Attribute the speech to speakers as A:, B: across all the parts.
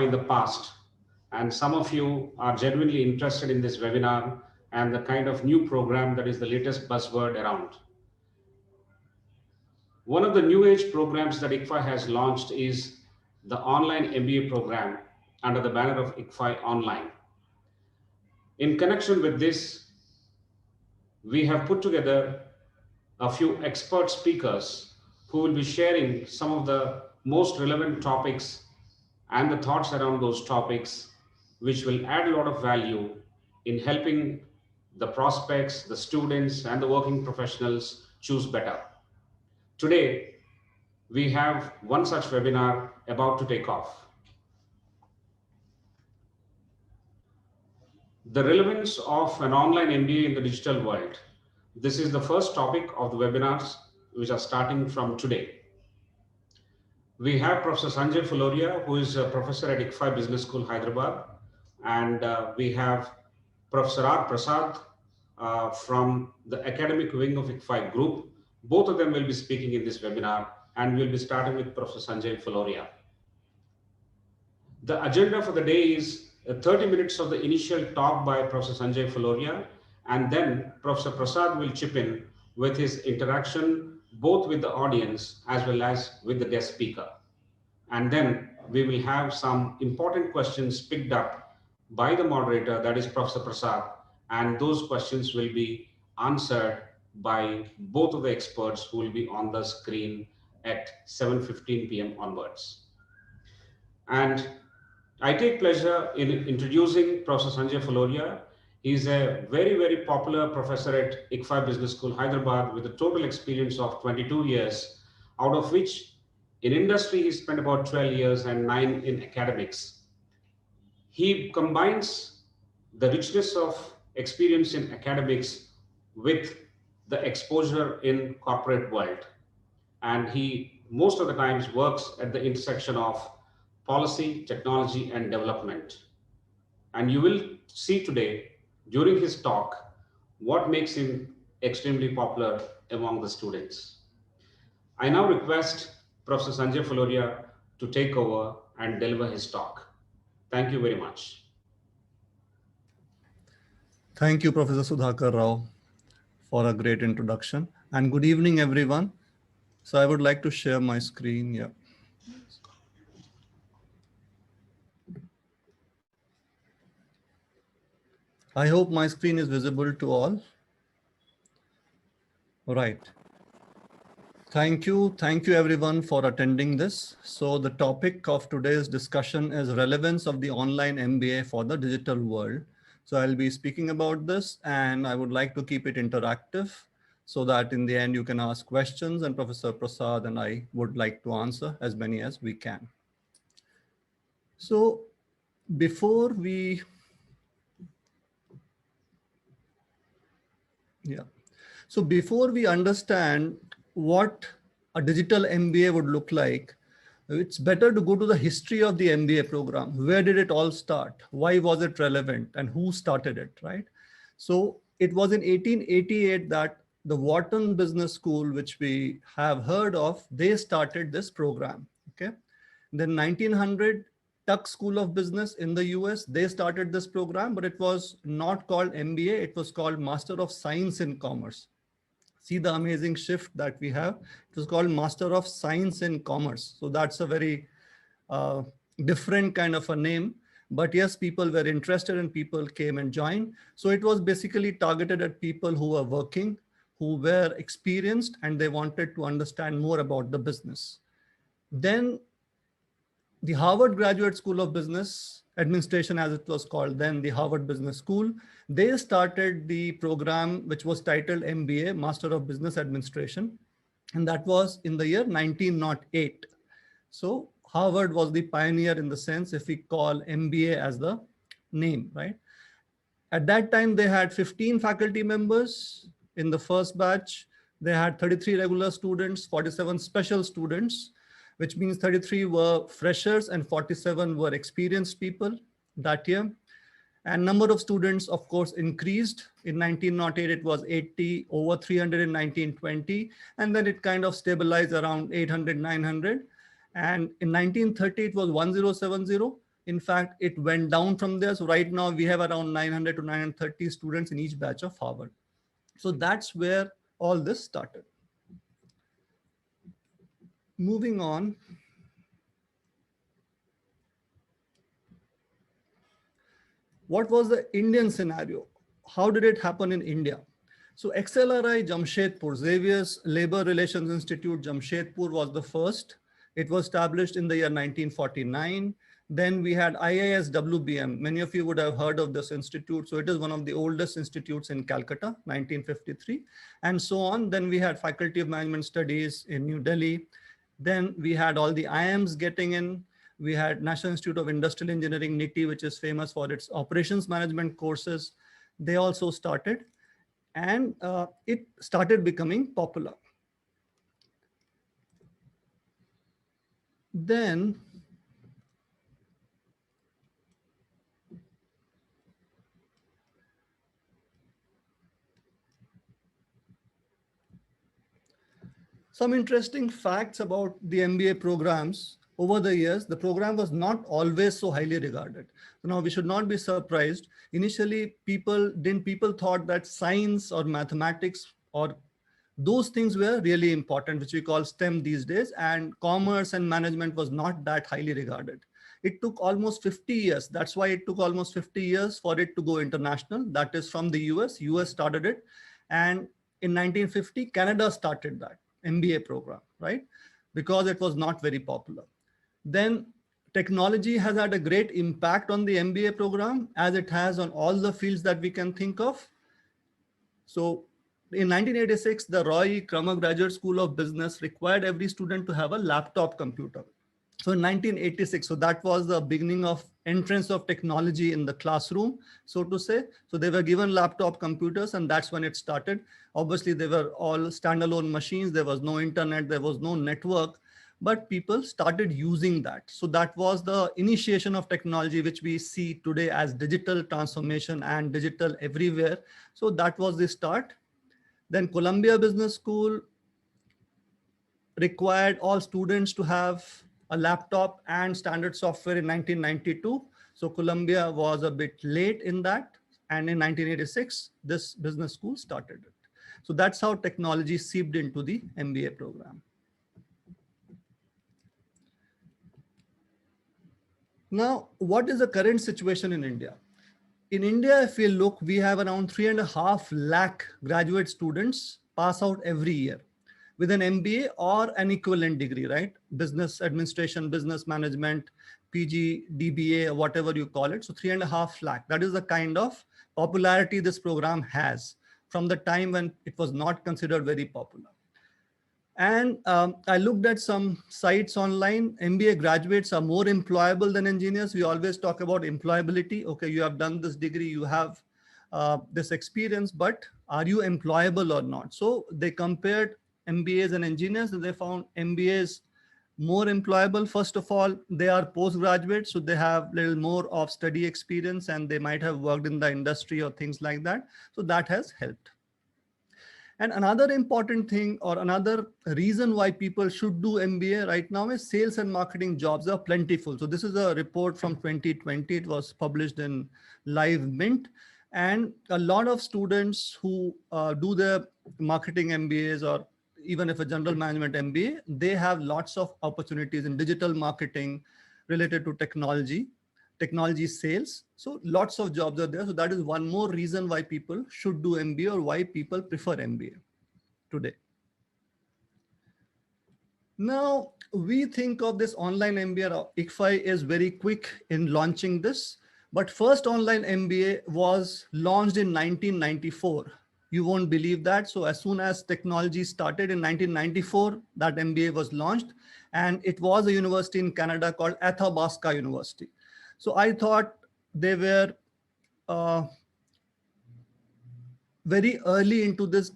A: in the past. And some of you are genuinely interested in this webinar and the kind of new program that is the latest buzzword around. One of the new age programs that ICFI has launched is the online MBA program under the banner of ICFI Online. In connection with this, we have put together a few expert speakers who will be sharing some of the most relevant topics and the thoughts around those topics, which will add a lot of value in helping the prospects, the students, and the working professionals choose better. Today, we have one such webinar about to take off. The relevance of an online MBA in the digital world. This is the first topic of the webinars which are starting from today. We have Professor Sanjay Fuloria, who is a professor at ICFI Business School, Hyderabad. And we have Professor R. Prasad from the academic wing of ICFI Group. Both of them will be speaking in this webinar, and we'll be starting with Professor Sanjay Fuloria. The agenda for the day is 30 minutes of the initial talk by Professor Sanjay Fuloria, and then Professor Prasad will chip in with his interaction both with the audience as well as with the guest speaker. And then we will have some important questions picked up by the moderator, that is Professor Prasad, and those questions will be answered by both of the experts who will be on the screen at 7:15 p.m. onwards. And I take pleasure in introducing Professor Sanjay Fuloria. He's a very, very popular professor at ICFI Business School, Hyderabad, with a total experience of 22 years, out of which in industry he spent about 12 years and 9 in academics. He combines the richness of experience in academics with the exposure in corporate world. And he most of the times works at the intersection of policy, technology, and development. And you will see today during his talk what makes him extremely popular among the students. I now request Professor Sanjay Fuloria to take over and deliver his talk. Thank you very much.
B: Thank you, Professor Sudhakar Rao, for a great introduction. And good evening, everyone. So I would like to share my screen. Yeah. I hope my screen is visible to all. Right. Thank you everyone for attending this. So the topic of today's discussion is relevance of the online MBA for the digital world. So I'll be speaking about this, and I would like to keep it interactive so that in the end you can ask questions, and Professor Prasad and I would like to answer as many as we can. So before we understand what a digital MBA would look like, it's better to go to the history of the MBA program. Where did it all start? Why was it relevant? And who started it, right? So it was in 1888 that the Wharton Business School, which we have heard of, they started this program, okay? Then 1900, Tuck School of Business in the US, they started this program, but it was not called MBA, it was called Master of Science in Commerce. See the amazing shift that we have. It was called Master of Science in Commerce. So that's a very different kind of a name. But yes, people were interested and people came and joined. So it was basically targeted at people who were working, who were experienced, and they wanted to understand more about the business. Then the Harvard Graduate School of Business Administration, as it was called then, the Harvard Business School, they started the program which was titled MBA, Master of Business Administration. And that was in the year 1908. So Harvard was the pioneer in the sense, if we call MBA as the name, right? At that time, they had 15 faculty members in the first batch. They had 33 regular students, 47 special students, which means 33 were freshers and 47 were experienced people that year. And number of students, of course, increased. In 1908, it was 80, over 300 in 1920, and then it kind of stabilized around 800, 900. And in 1930, it was 1070. In fact, it went down from there. So right now we have around 900 to 930 students in each batch of Harvard. So that's where all this started. Moving on. What was the Indian scenario? How did it happen in India? So XLRI Jamshedpur, Xavier's Labor Relations Institute, Jamshedpur was the first. It was established in the year 1949. Then we had IIS WBM. Many of you would have heard of this institute. So it is one of the oldest institutes in Calcutta, 1953, and so on. Then we had Faculty of Management Studies in New Delhi. Then we had all the IIMs getting in. We had National Institute of Industrial Engineering, NITI, which is famous for its operations management courses. They also started, and it started becoming popular. Then some interesting facts about the MBA programs. Over the years, the program was not always so highly regarded. So now we should not be surprised. Initially, people thought that science or mathematics or those things were really important, which we call STEM these days, and commerce and management was not that highly regarded. It took almost 50 years. That's why it took almost 50 years for it to go international. That is from the US. US started it. And in 1950, Canada started that MBA program, right? Because it was not very popular. Then technology has had a great impact on the MBA program, as it has on all the fields that we can think of. So in 1986, the Roy Kramer Graduate School of Business required every student to have a laptop computer. So in 1986, so that was the beginning of entrance of technology in the classroom, so to say. So they were given laptop computers, and that's when it started. Obviously, they were all standalone machines. There was no internet, there was no network, but people started using that. So that was the initiation of technology, which we see today as digital transformation and digital everywhere. So that was the start. Then Columbia Business School required all students to have a laptop and standard software in 1992. So Columbia was a bit late in that. And in 1986, this business school started it. So that's how technology seeped into the MBA program. Now, what is the current situation in India? In India, if we look, we have around 3.5 lakh graduate students pass out every year with an MBA or an equivalent degree, right? Business administration, business management, PG, DBA, whatever you call it. So 3.5 lakh, that is the kind of popularity this program has from the time when it was not considered very popular. And I looked at some sites online. MBA graduates are more employable than engineers. We always talk about employability. Okay, you have done this degree, you have this experience, but are you employable or not? So they compared MBAs and engineers, and they found MBAs more employable. First of all, they are postgraduates, so they have a little more of study experience, and they might have worked in the industry or things like that. So that has helped. And another important thing, or another reason why people should do MBA right now, is sales and marketing jobs are plentiful. So this is a report from 2020. It was published in Live Mint. And a lot of students who do their marketing MBAs, or even if a general management MBA, they have lots of opportunities in digital marketing related to technology sales. So lots of jobs are there. So that is one more reason why people should do MBA, or why people prefer MBA today. Now we think of this online MBA. ICFI is very quick in launching this, but first online MBA was launched in 1994. You won't believe that. So as soon as technology started in 1994, that MBA was launched, and it was a university in Canada called Athabasca University. So I thought they were very early into this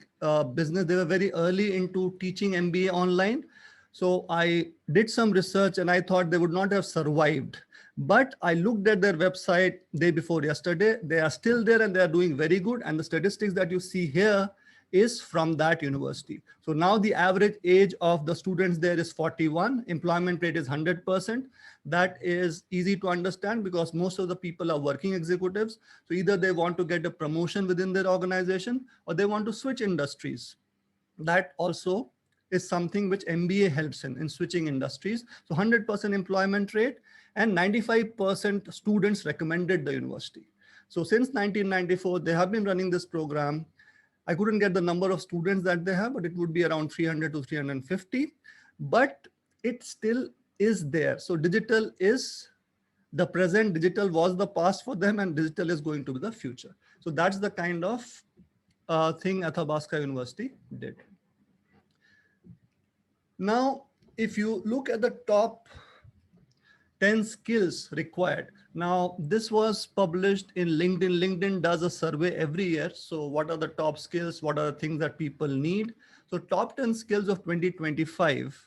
B: business. They were very early into teaching MBA online. So I did some research, and I thought they would not have survived. But I looked at their website day before yesterday. They are still there, and they are doing very good. And the statistics that you see here is from that university. So now the average age of the students there is 41. Employment rate is 100%. that is easy to understand because most of the people are working executives. So either they want to get a promotion within their organization or they want to switch industries. That also is something which MBA helps in switching industries. So 100% employment rate and 95% students recommended the university. So since 1994, they have been running this program. I couldn't get the number of students that they have, but it would be around 300 to 350. But it still is there. So digital is the present, digital was the past for them, and digital is going to be the future. So that's the kind of thing Athabasca University did. Now, if you look at the top 10 skills required. Now, this was published in LinkedIn. LinkedIn does a survey every year. So what are the top skills? What are the things that people need? So top 10 skills of 2025.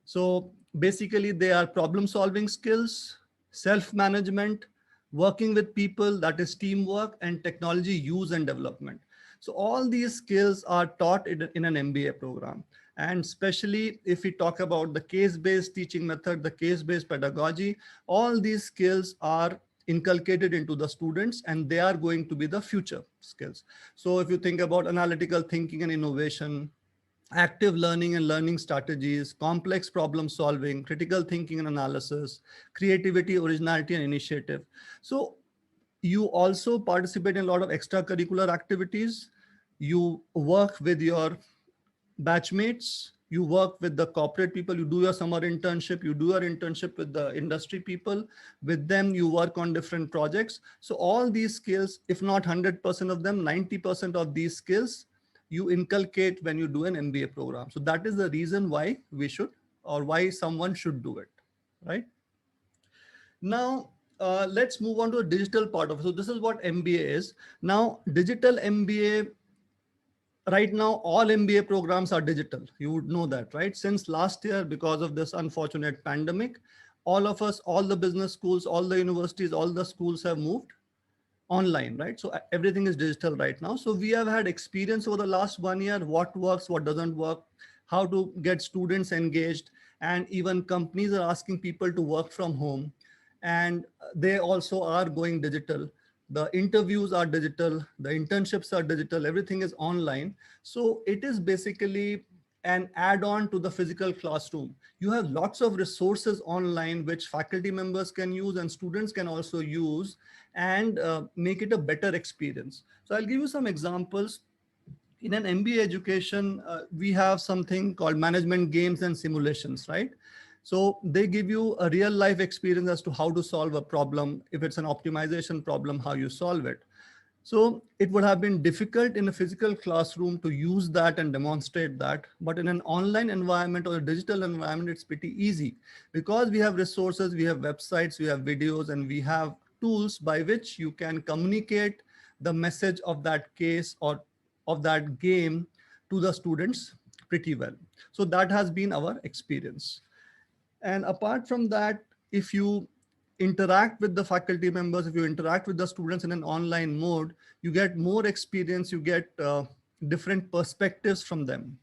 B: So basically they are problem solving skills, self-management, working with people, that is teamwork, and technology use and development. So all these skills are taught in an MBA program. And especially if we talk about the case-based teaching method, the case-based pedagogy, all these skills are inculcated into the students and they are going to be the future skills. So if you think about analytical thinking and innovation, active learning and learning strategies, complex problem solving, critical thinking and analysis, creativity, originality, and initiative. So you also participate in a lot of extracurricular activities. You work with your batchmates, you work with the corporate people, you do your summer internship, you do your internship with the industry people, with them you work on different projects. So all these skills, if not 100% of them, 90% of these skills you inculcate when you do an MBA program. So that is the reason why we should, or why someone should do it, right? Now, let's move on to the digital part of it. So this is what MBA is. Now, digital MBA, right now, all MBA programs are digital. You would know that, right? Since last year, because of this unfortunate pandemic, all of us, all the business schools, all the universities, all the schools have moved online, right? So everything is digital right now. So we have had experience over the last 1 year, what works, what doesn't work, how to get students engaged, and even companies are asking people to work from home, and they also are going digital. The interviews are digital, the internships are digital, everything is online. So it is basically an add-on to the physical classroom. You have lots of resources online which faculty members can use and students can also use, and make it a better experience. So I'll give you some examples. In an MBA education, we have something called management games and simulations, right? So they give you a real life experience as to how to solve a problem. If it's an optimization problem, how you solve it. So it would have been difficult in a physical classroom to use that and demonstrate that. But in an online environment or a digital environment, it's pretty easy because we have resources, we have websites, we have videos, and we have tools by which you can communicate the message of that case or of that game to the students pretty well. So that has been our experience. And apart from that, if you interact with the faculty members, if you interact with the students in an online mode, you get more experience, you get different perspectives from them.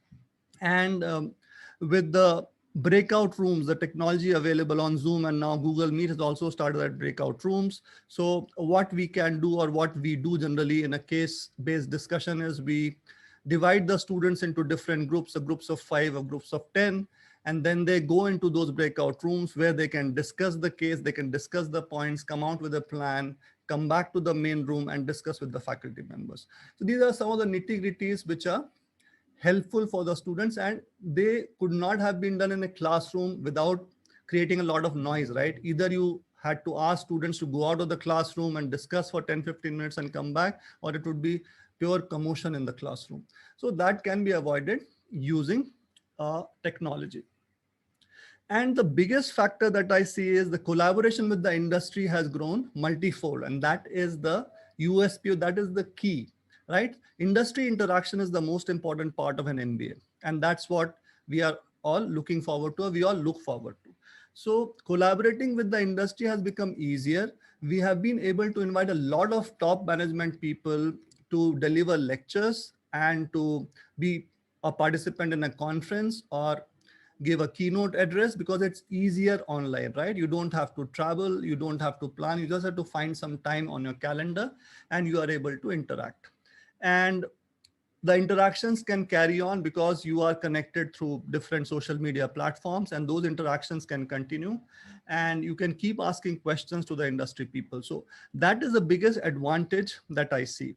B: And with the breakout rooms, the technology available on Zoom, and now Google Meet has also started at breakout rooms. So what we can do, or what we do generally in a case-based discussion, is we divide the students into different groups, groups of 5 or groups of 10. And then they go into those breakout rooms where they can discuss the case, they can discuss the points, come out with a plan, come back to the main room and discuss with the faculty members. So these are some of the nitty-gritties which are helpful for the students, and they could not have been done in a classroom without creating a lot of noise, right? Either you had to ask students to go out of the classroom and discuss for 10-15 minutes and come back, or it would be pure commotion in the classroom. So that can be avoided using technology. And the biggest factor that I see is the collaboration with the industry has grown multifold, and that is the USP, that is the key, right? Industry interaction is the most important part of an MBA, and that's what we are all looking forward to, we all look forward to. So collaborating with the industry has become easier. We have been able to invite a lot of top management people to deliver lectures and to be a participant in a conference or give a keynote address because it's easier online, right? You don't have to travel, you don't have to plan, you just have to find some time on your calendar and you are able to interact. And the interactions can carry on because you are connected through different social media platforms, and those interactions can continue and you can keep asking questions to the industry people. So that is the biggest advantage that I see.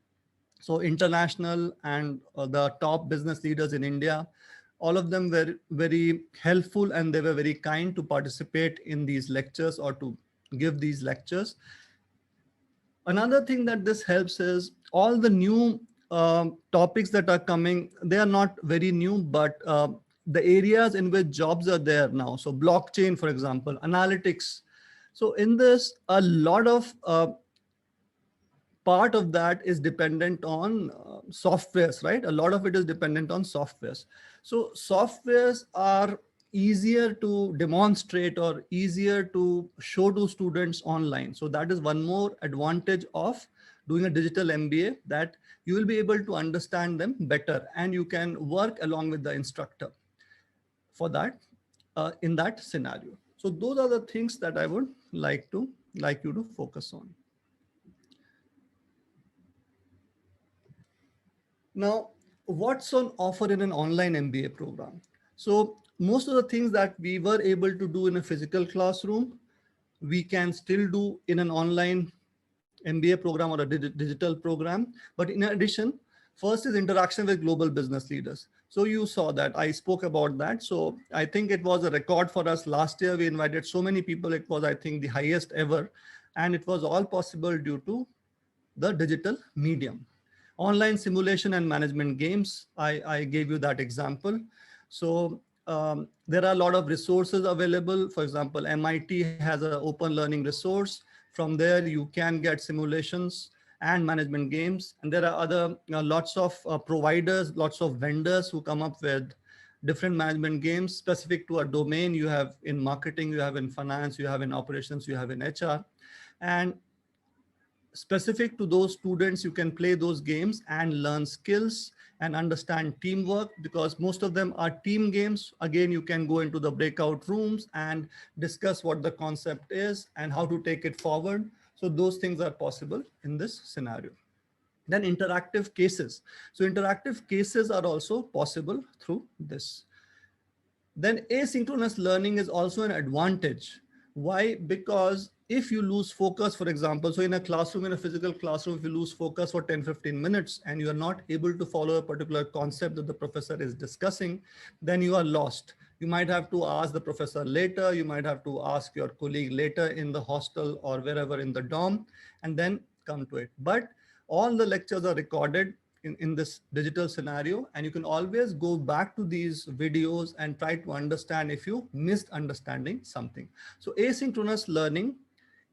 B: So international and the top business leaders in India, all of them were very helpful and they were very kind to participate in these lectures or to give these lectures. Another thing that this helps is all the new topics that are coming, they are not very new, but the areas in which jobs are there now. So blockchain, for example, analytics. So in this, a lot of part of that is dependent on softwares, right? A lot of it is dependent on softwares. So softwares are easier to demonstrate or easier to show to students online. So that is one more advantage of doing a digital MBA, that you will be able to understand them better and you can work along with the instructor for that in that scenario. So those are the things that I would like you to focus on. Now, what's on offer in an online MBA program? So most of the things that we were able to do in a physical classroom, we can still do in an online MBA program or a digital program. But in addition, first is interaction with global business leaders. So you saw that I spoke about that. So I think it was a record for us last year. We invited so many people. It was, I think, the highest ever. And it was all possible due to the digital medium. Online simulation and management games, I gave you that example. So there are a lot of resources available. For example, MIT has an open learning resource. From there, you can get simulations and management games. And there are other lots of providers, lots of vendors who come up with different management games specific to a domain. You have in marketing, you have in finance, you have in operations, you have in HR. And specific to those students, you can play those games and learn skills and understand teamwork, because most of them are team games. Again, you can go into the breakout rooms and discuss what the concept is and how to take it forward. So those things are possible in this scenario. Then interactive cases. So interactive cases are also possible through this. Then asynchronous learning is also an advantage. Why? Because if you lose focus, for example, so in a classroom, in a physical classroom, if you lose focus for 10-15 minutes and you are not able to follow a particular concept that the professor is discussing, then you are lost. You might have to ask the professor later, you might have to ask your colleague later in the hostel or wherever in the dorm, and then come to it. But all the lectures are recorded in this digital scenario, and you can always go back to these videos and try to understand if you missed understanding something. So asynchronous learning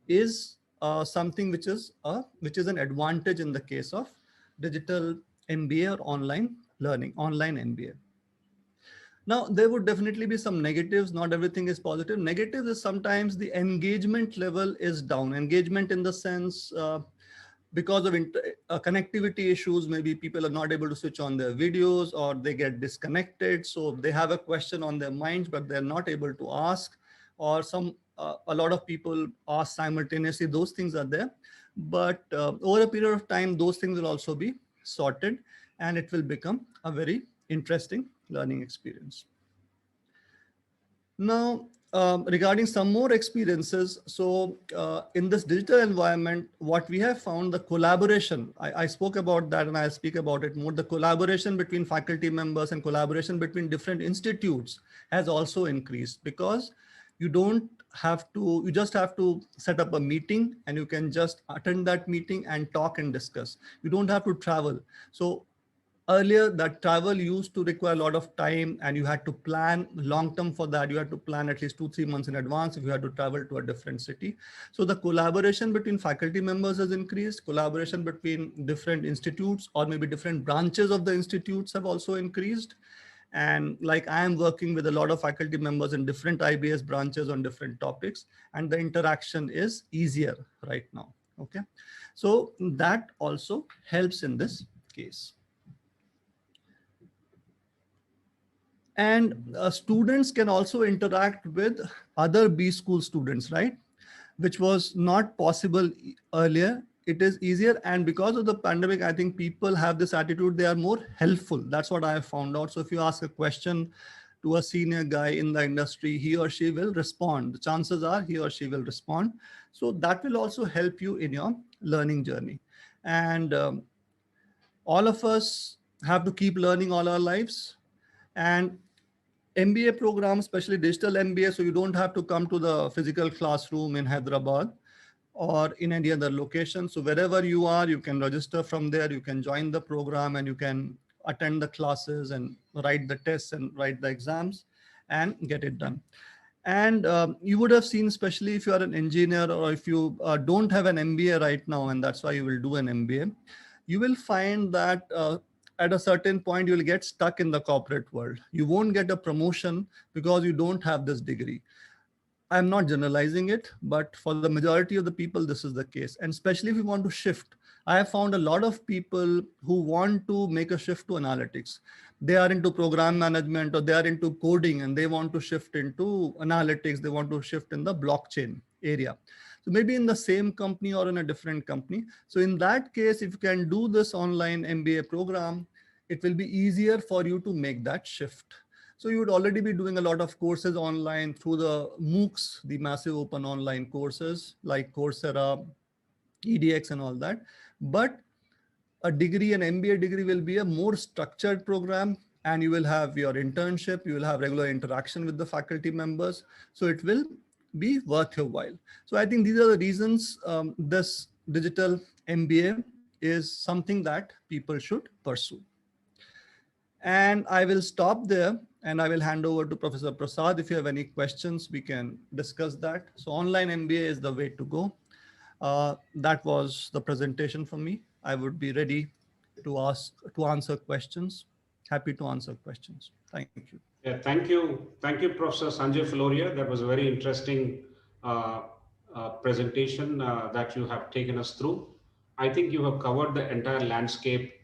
B: is something which is an advantage in the case of digital MBA or online learning, online MBA. Now, there would definitely be some negatives. Not everything is positive. Negatives is sometimes the engagement level is down. Engagement in the sense, because of connectivity issues, maybe people are not able to switch on their videos or they get disconnected. So they have a question on their minds, but they're not able to ask, or a lot of people ask simultaneously. Those things are there. But over a period of time, those things will also be sorted and it will become a very interesting learning experience. Now, regarding some more experiences, so in this digital environment, what we have found, the collaboration, I spoke about that and I'll speak about it more. The collaboration between faculty members and collaboration between different institutes has also increased, because you just have to set up a meeting and you can just attend that meeting and talk and discuss. You don't have to travel. So earlier, that travel used to require a lot of time and you had to plan long term for that. You had to plan at least 2-3 months in advance if you had to travel to a different city. So the collaboration between faculty members has increased. Collaboration between different institutes or maybe different branches of the institutes have also increased. And like I am working with a lot of faculty members in different IBS branches on different topics, and the interaction is easier right now. Okay, so that also helps in this case. And students can also interact with other B school students, right? Which was not possible earlier. It is easier. And because of the pandemic, I think people have this attitude, they are more helpful. That's what I have found out. So if you ask a question to a senior guy in the industry, he or she will respond. The chances are he or she will respond. So that will also help you in your learning journey. And all of us have to keep learning all our lives. And MBA program, especially digital MBA, so you don't have to come to the physical classroom in Hyderabad or in any other location. So wherever you are, you can register from there, you can join the program, and you can attend the classes and write the tests and write the exams and get it done. And you would have seen, especially if you are an engineer or if you don't have an MBA right now, and that's why you will do an MBA, you will find that at a certain point, you will get stuck in the corporate world. You won't get a promotion because you don't have this degree. I'm not generalizing it, but for the majority of the people, this is the case. And especially if you want to shift, I have found a lot of people who want to make a shift to analytics. They are into program management or they are into coding and they want to shift into analytics. They want to shift in the blockchain area. So maybe in the same company or in a different company. So in that case, if you can do this online MBA program, it will be easier for you to make that shift. So you would already be doing a lot of courses online through the MOOCs, the massive open online courses like Coursera, EDX and all that. But a degree, an MBA degree will be a more structured program, and you will have your internship, you will have regular interaction with the faculty members. So it will be worth your while. So I think these are the reasons this digital MBA is something that people should pursue. And I will stop there and I will hand over to Professor Prasad. If you have any questions, we can discuss that. So online MBA is the way to go. That was the presentation from me. I would be ready to answer questions. Happy to answer questions. Thank you.
A: Yeah, thank you. Thank you, Professor Sanjay Fuloria. That was a very interesting presentation that you have taken us through. I think you have covered the entire landscape,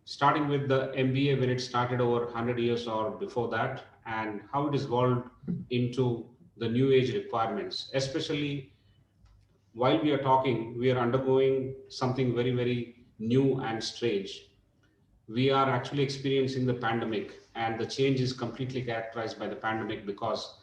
A: starting with the MBA when it started over 100 years or before that, and how it has evolved into the new age requirements. Especially while we are talking, we are undergoing something very, very new and strange. We are actually experiencing the pandemic, and the change is completely characterized by the pandemic because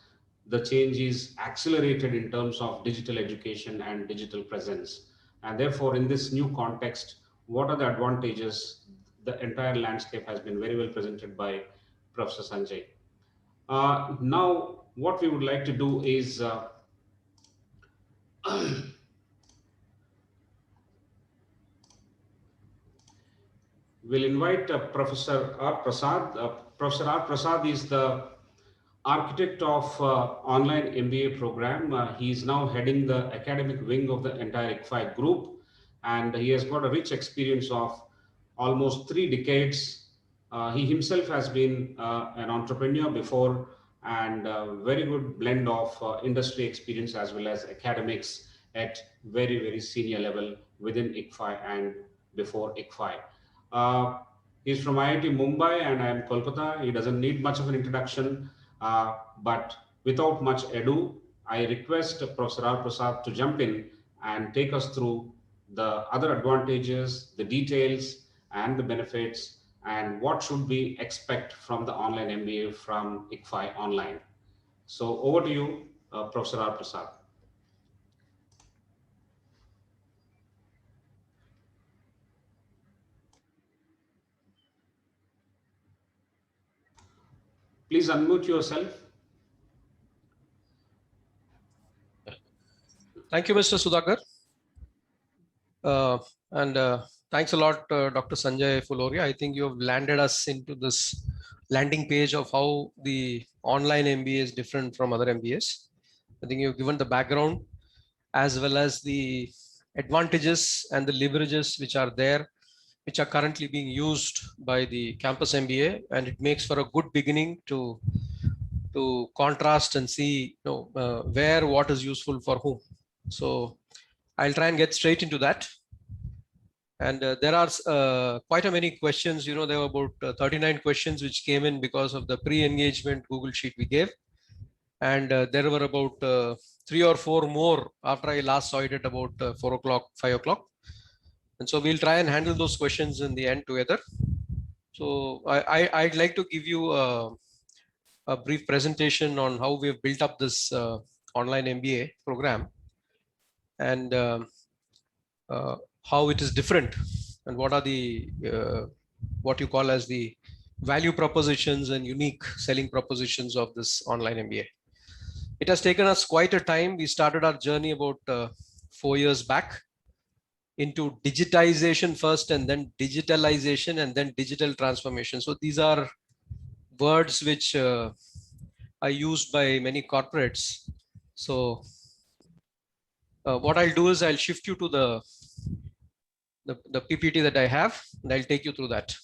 A: the change is accelerated in terms of digital education and digital presence. And therefore, in this new context, what are the advantages? The entire landscape has been very well presented by Professor Sanjay. Now, what we would like to do is we'll invite Professor R. Prasad. Professor R. Prasad is the architect of online MBA program. He is now heading the academic wing of the entire ICFI group, and he has got a rich experience of almost 3 decades. He himself has been an entrepreneur before, and a very good blend of industry experience as well as academics at very, very senior level within ICFI and before ICFI. He's from IIT Mumbai and I am Kolkata. He doesn't need much of an introduction, but without much ado, I request Professor R. Prasad to jump in and take us through the other advantages, the details, and the benefits, and what should we expect from the online MBA from ICFI Online. So over to you, Professor R. Prasad. Please unmute yourself.
C: Thank you, Mr. Sudhakar. Thanks a lot, Dr. Sanjay Fuloria. I think you have landed us into this landing page of how the online MBA is different from other MBAs. I think you've given the background as well as the advantages and the leverages which are there, which are currently being used by the campus MBA, and it makes for a good beginning to contrast and see where what is useful for whom. So I'll try and get straight into that. And there are quite a many questions. There were about 39 questions which came in because of the pre-engagement Google Sheet we gave. And there were about 3 or 4 more after I last saw it at about 4 o'clock, 5 o'clock. And so we'll try and handle those questions in the end together. So I'd like to give you a brief presentation on how we have built up this online MBA program, and how it is different, and what are the what you call as the value propositions and unique selling propositions of this online MBA. It has taken us quite a time. We started our journey about 4 years back into digitization first, and then digitalization, and then digital transformation. So these are words which are used by many corporates. So what I'll do is I'll shift you to the PPT that I have, and I'll take you through that.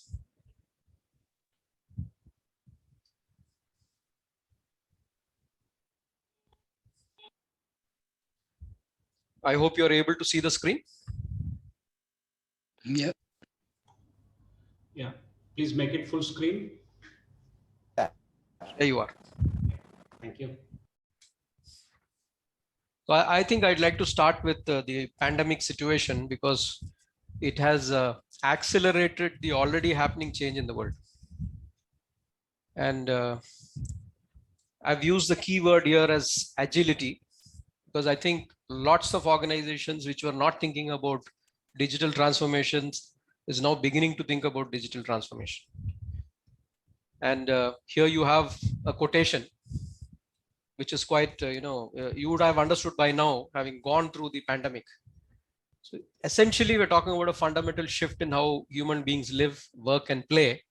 C: I hope you're able to see the screen.
D: Yeah.
A: Yeah, please make it full screen.
C: There you are.
A: Thank you.
C: So I think I'd like to start with the pandemic situation, because it has accelerated the already happening change in the world. And I've used the keyword here as agility, because I think lots of organizations which were not thinking about digital transformations is now beginning to think about digital transformation. And here you have a quotation, which is quite, you would have understood by now, having gone through the pandemic. So essentially, we're talking about a fundamental shift in how human beings live, work, and play,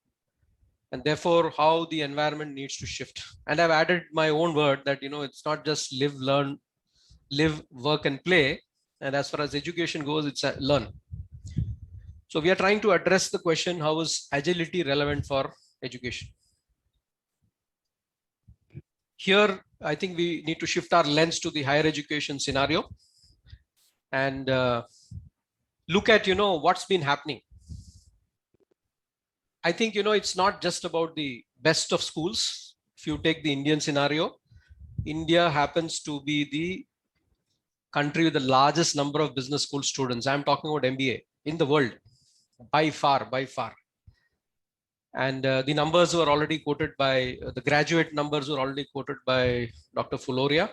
C: and therefore how the environment needs to shift. And I've added my own word that, it's not just live, learn, live, work, and play. And as far as education goes, it's learn. So we are trying to address the question, how is agility relevant for education? Here, I think we need to shift our lens to the higher education scenario and look at, what's been happening. I think, it's not just about the best of schools. If you take the Indian scenario, India happens to be the country with the largest number of business school students. I'm talking about MBA in the world, by far. And the numbers were already quoted by, the graduate numbers were already quoted by Dr. Fuloria.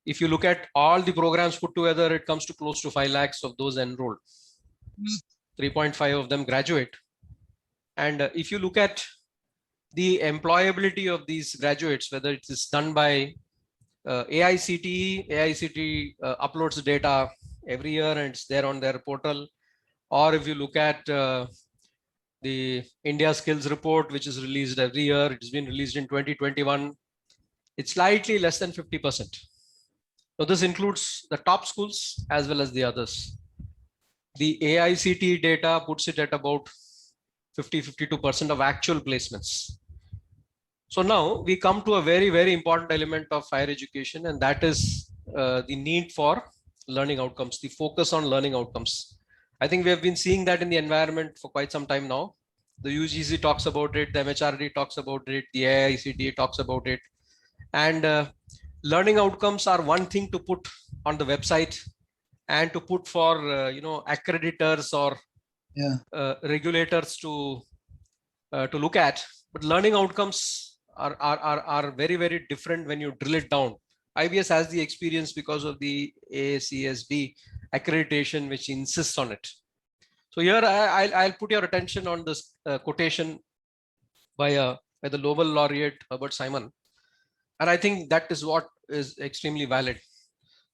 C: If you look at all the programs put together, it comes to close to 5 lakhs of those enrolled. 3.5 of them graduate. And if you look at the employability of these graduates, whether it is done by AICTE uploads data every year and it's there on their portal. Or if you look at the India Skills Report, which is released every year, it's been released in 2021, it's slightly less than 50%. So this includes the top schools as well as the others. The AICTE data puts it at about 50-52% of actual placements. So now we come to a very, very important element of higher education, and that is the need for learning outcomes, the focus on learning outcomes. I think we have been seeing that in the environment for quite some time now. The UGC talks about it, the MHRD talks about it, the AICTE talks about it. And learning outcomes are one thing to put on the website and to put for, accreditors or regulators to look at. But learning outcomes are very, very different when you drill it down. IBS has the experience because of the AACSB accreditation, which insists on it. So here I'll put your attention on this quotation by the Nobel laureate Herbert Simon. And I think that is what is extremely valid.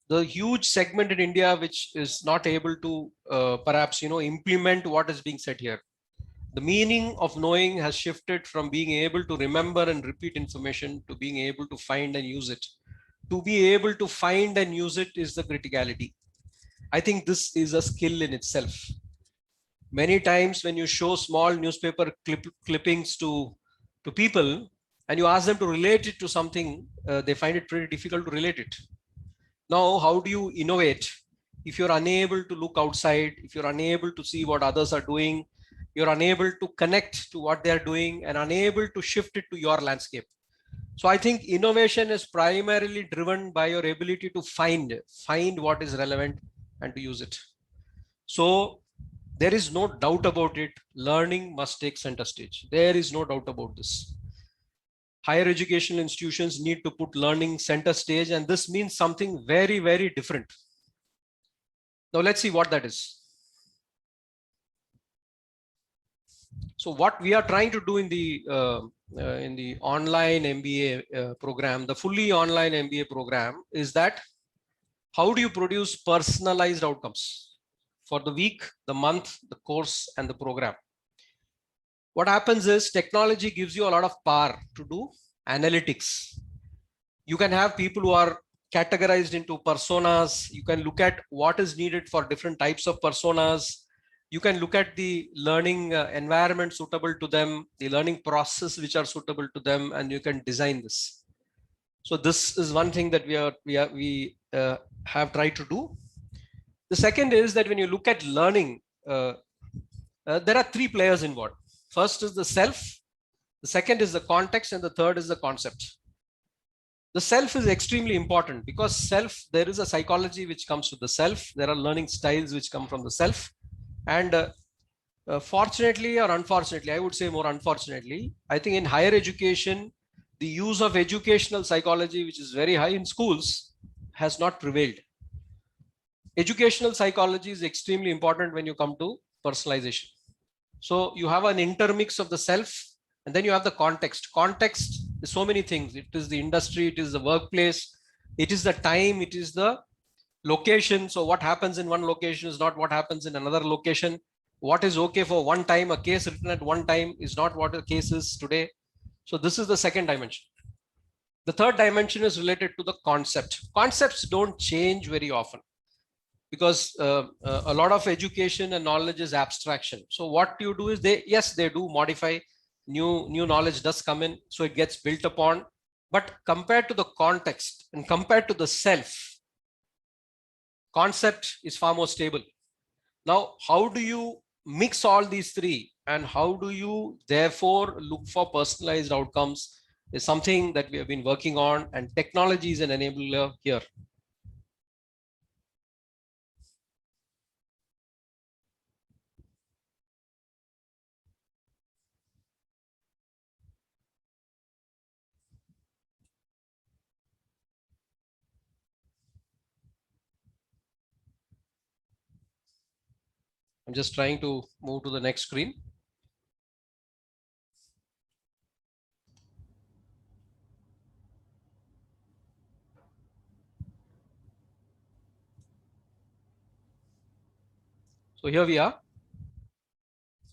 C: The huge segment in India which is not able to perhaps implement what is being said here. The meaning of knowing has shifted from being able to remember and repeat information to being able to find and use it. To be able to find and use it is the criticality. I think this is a skill in itself. Many times when you show small newspaper clippings to people and you ask them to relate it to something, they find it pretty difficult to relate it. Now, how do you innovate? if you're unable to look outside, if you're unable to see what others are doing, you're unable to connect to what they're doing and unable to shift it to your landscape. So I think innovation is primarily driven by your ability to find what is relevant and to use it. So there is no doubt about it. Learning must take center stage. There is no doubt about this. Higher educational institutions need to put learning center stage, and this means something very, very different. Now let's see what that is. So what we are trying to do in the online MBA program, the fully online MBA program, is that how do you produce personalized outcomes for the week, the month, the course, and the program? What happens is technology gives you a lot of power to do analytics. You can have people who are categorized into personas. You can look at what is needed for different types of personas. You can look at the learning environment suitable to them, the learning process which are suitable to them, and you can design this. So this is one thing that we have tried to do. The second is that when you look at learning, there are three players involved. First is the self, the second is the context, and the third is the concept. The self is extremely important because self, there is a psychology which comes with the self. There are learning styles which come from the self. And fortunately or unfortunately, I would say more unfortunately, I think in higher education, the use of educational psychology, which is very high in schools, has not prevailed. Educational psychology is extremely important when you come to personalization. So you have an intermix of the self, and then you have the context. Context is so many things. It is the industry, it is the workplace, it is the time, it is the location. So what happens in one location is not what happens in another location. What is okay for one time, a case written at one time is not what the case is today. So this is the second dimension. The third dimension is related to the concept. Concepts don't change very often because a lot of education and knowledge is abstraction. So what you do is they do modify, new knowledge does come in, so it gets built upon. But compared to the context and compared to the self, concept is far more stable. Now, how do you mix all these three and how do you therefore look for personalized outcomes is something that we have been working on, and technology is an enabler here. I'm just trying to move to the next screen. So here we are.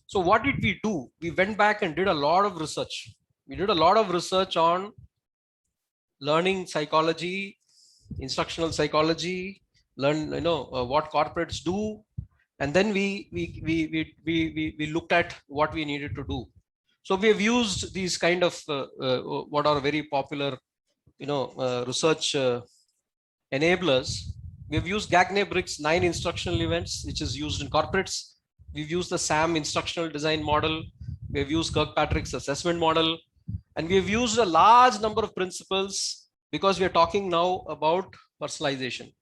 C: So what did we do? We went back and did a lot of research. We did a lot of research on learning psychology, instructional psychology, what corporates do. And then we looked at what we needed to do. So we have used these kind of what are very popular, research enablers. We've used Gagne-Briggs 9 instructional events, which is used in corporates. We've used the SAM instructional design model. We've used Kirkpatrick's assessment model. And we've used a large number of principles because we are talking now about personalization.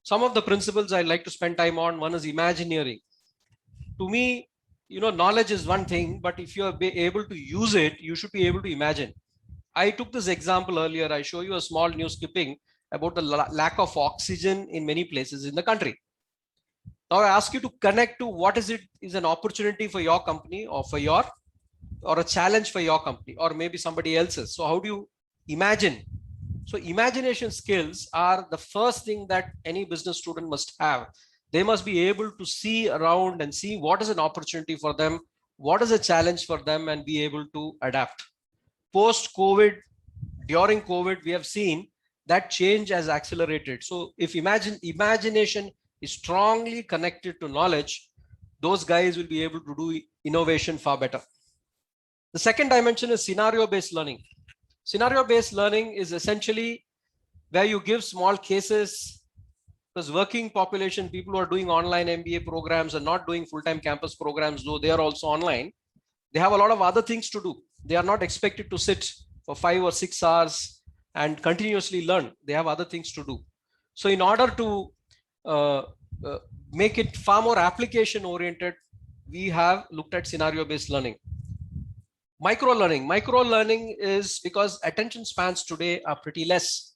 C: Some of the principles I like to spend time on, one is Imagineering. To me, knowledge is one thing, but if you are able to use it, you should be able to imagine. I took this example earlier. I show you a small news clipping about the lack of oxygen in many places in the country. Now I ask you to connect to what is an opportunity for your company or or a challenge for your company or maybe somebody else's. So how do you imagine? So imagination skills are the first thing that any business student must have. They must be able to see around and see what is an opportunity for them, what is a challenge for them, and be able to adapt. Post-COVID, during COVID, we have seen that change has accelerated. So if imagination is strongly connected to knowledge, those guys will be able to do innovation far better. The second dimension is scenario-based learning. Scenario-based learning is essentially where you give small cases because working population, people who are doing online MBA programs and not doing full-time campus programs, though they are also online, they have a lot of other things to do. They are not expected to sit for 5 or 6 hours and continuously learn. They have other things to do. So in order to make it far more application oriented, we have looked at scenario-based learning. Micro-learning is because attention spans today are pretty less.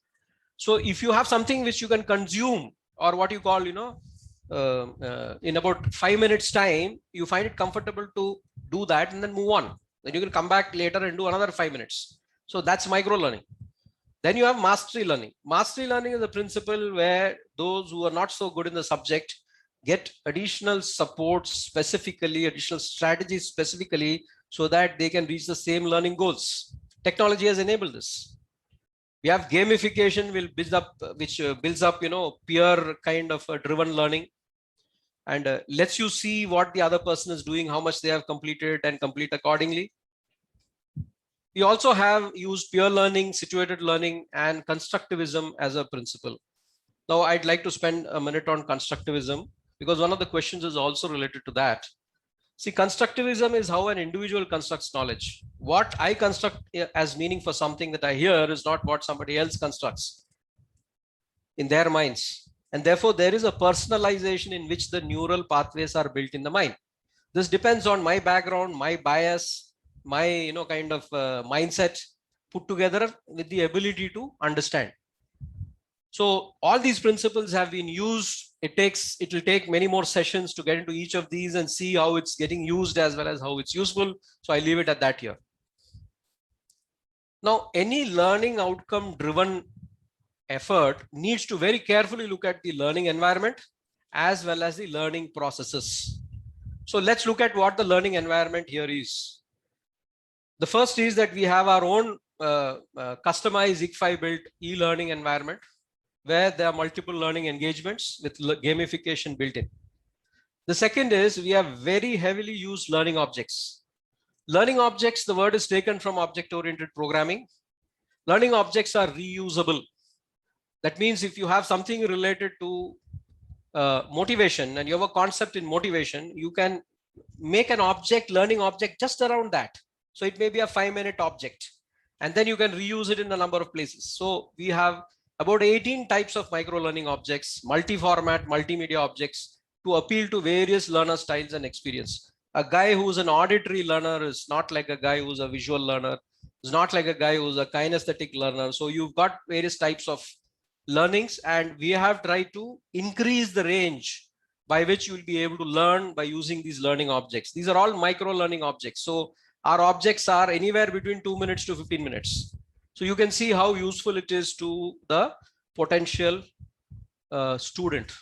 C: So if you have something which you can consume, or what you call, in about 5 minutes time, you find it comfortable to do that and then move on. Then you can come back later and do another 5 minutes. So that's micro-learning. Then you have mastery learning. Mastery learning is a principle where those who are not so good in the subject get additional support specifically, additional strategies specifically, so that they can reach the same learning goals. Technology has enabled this. We have gamification which builds up, peer kind of driven learning, and lets you see what the other person is doing, how much they have completed, and complete accordingly. We also have used peer learning, situated learning, and constructivism as a principle. Now, I'd like to spend a minute on constructivism, because one of the questions is also related to that. See, constructivism is how an individual constructs knowledge. What I construct as meaning for something that I hear is not what somebody else constructs in their minds. And therefore, there is a personalization in which the neural pathways are built in the mind. This depends on my background, my bias, my kind of mindset put together with the ability to understand. So all these principles have been used. It will take many more sessions to get into each of these and see how it's getting used as well as how it's useful. So I leave it at that here. Now, any learning outcome driven effort needs to very carefully look at the learning environment as well as the learning processes. So let's look at what the learning environment here is. The first is that we have our own customized ICFI built e-learning environment, where there are multiple learning engagements with gamification built in. The second is we have very heavily used learning objects. Learning objects, the word is taken from object-oriented programming. Learning objects are reusable. That means if you have something related to motivation and you have a concept in motivation, you can make an object, learning object just around that. So it may be a 5-minute object, and then you can reuse it in a number of places. So we have about 18 types of micro-learning objects, multi-format, multimedia objects to appeal to various learner styles and experience. A guy who's an auditory learner is not like a guy who's a visual learner. It's not like a guy who's a kinesthetic learner. So you've got various types of learnings, and we have tried to increase the range by which you will be able to learn by using these learning objects. These are all micro-learning objects. So our objects are anywhere between 2 minutes to 15 minutes. So you can see how useful it is to the potential student.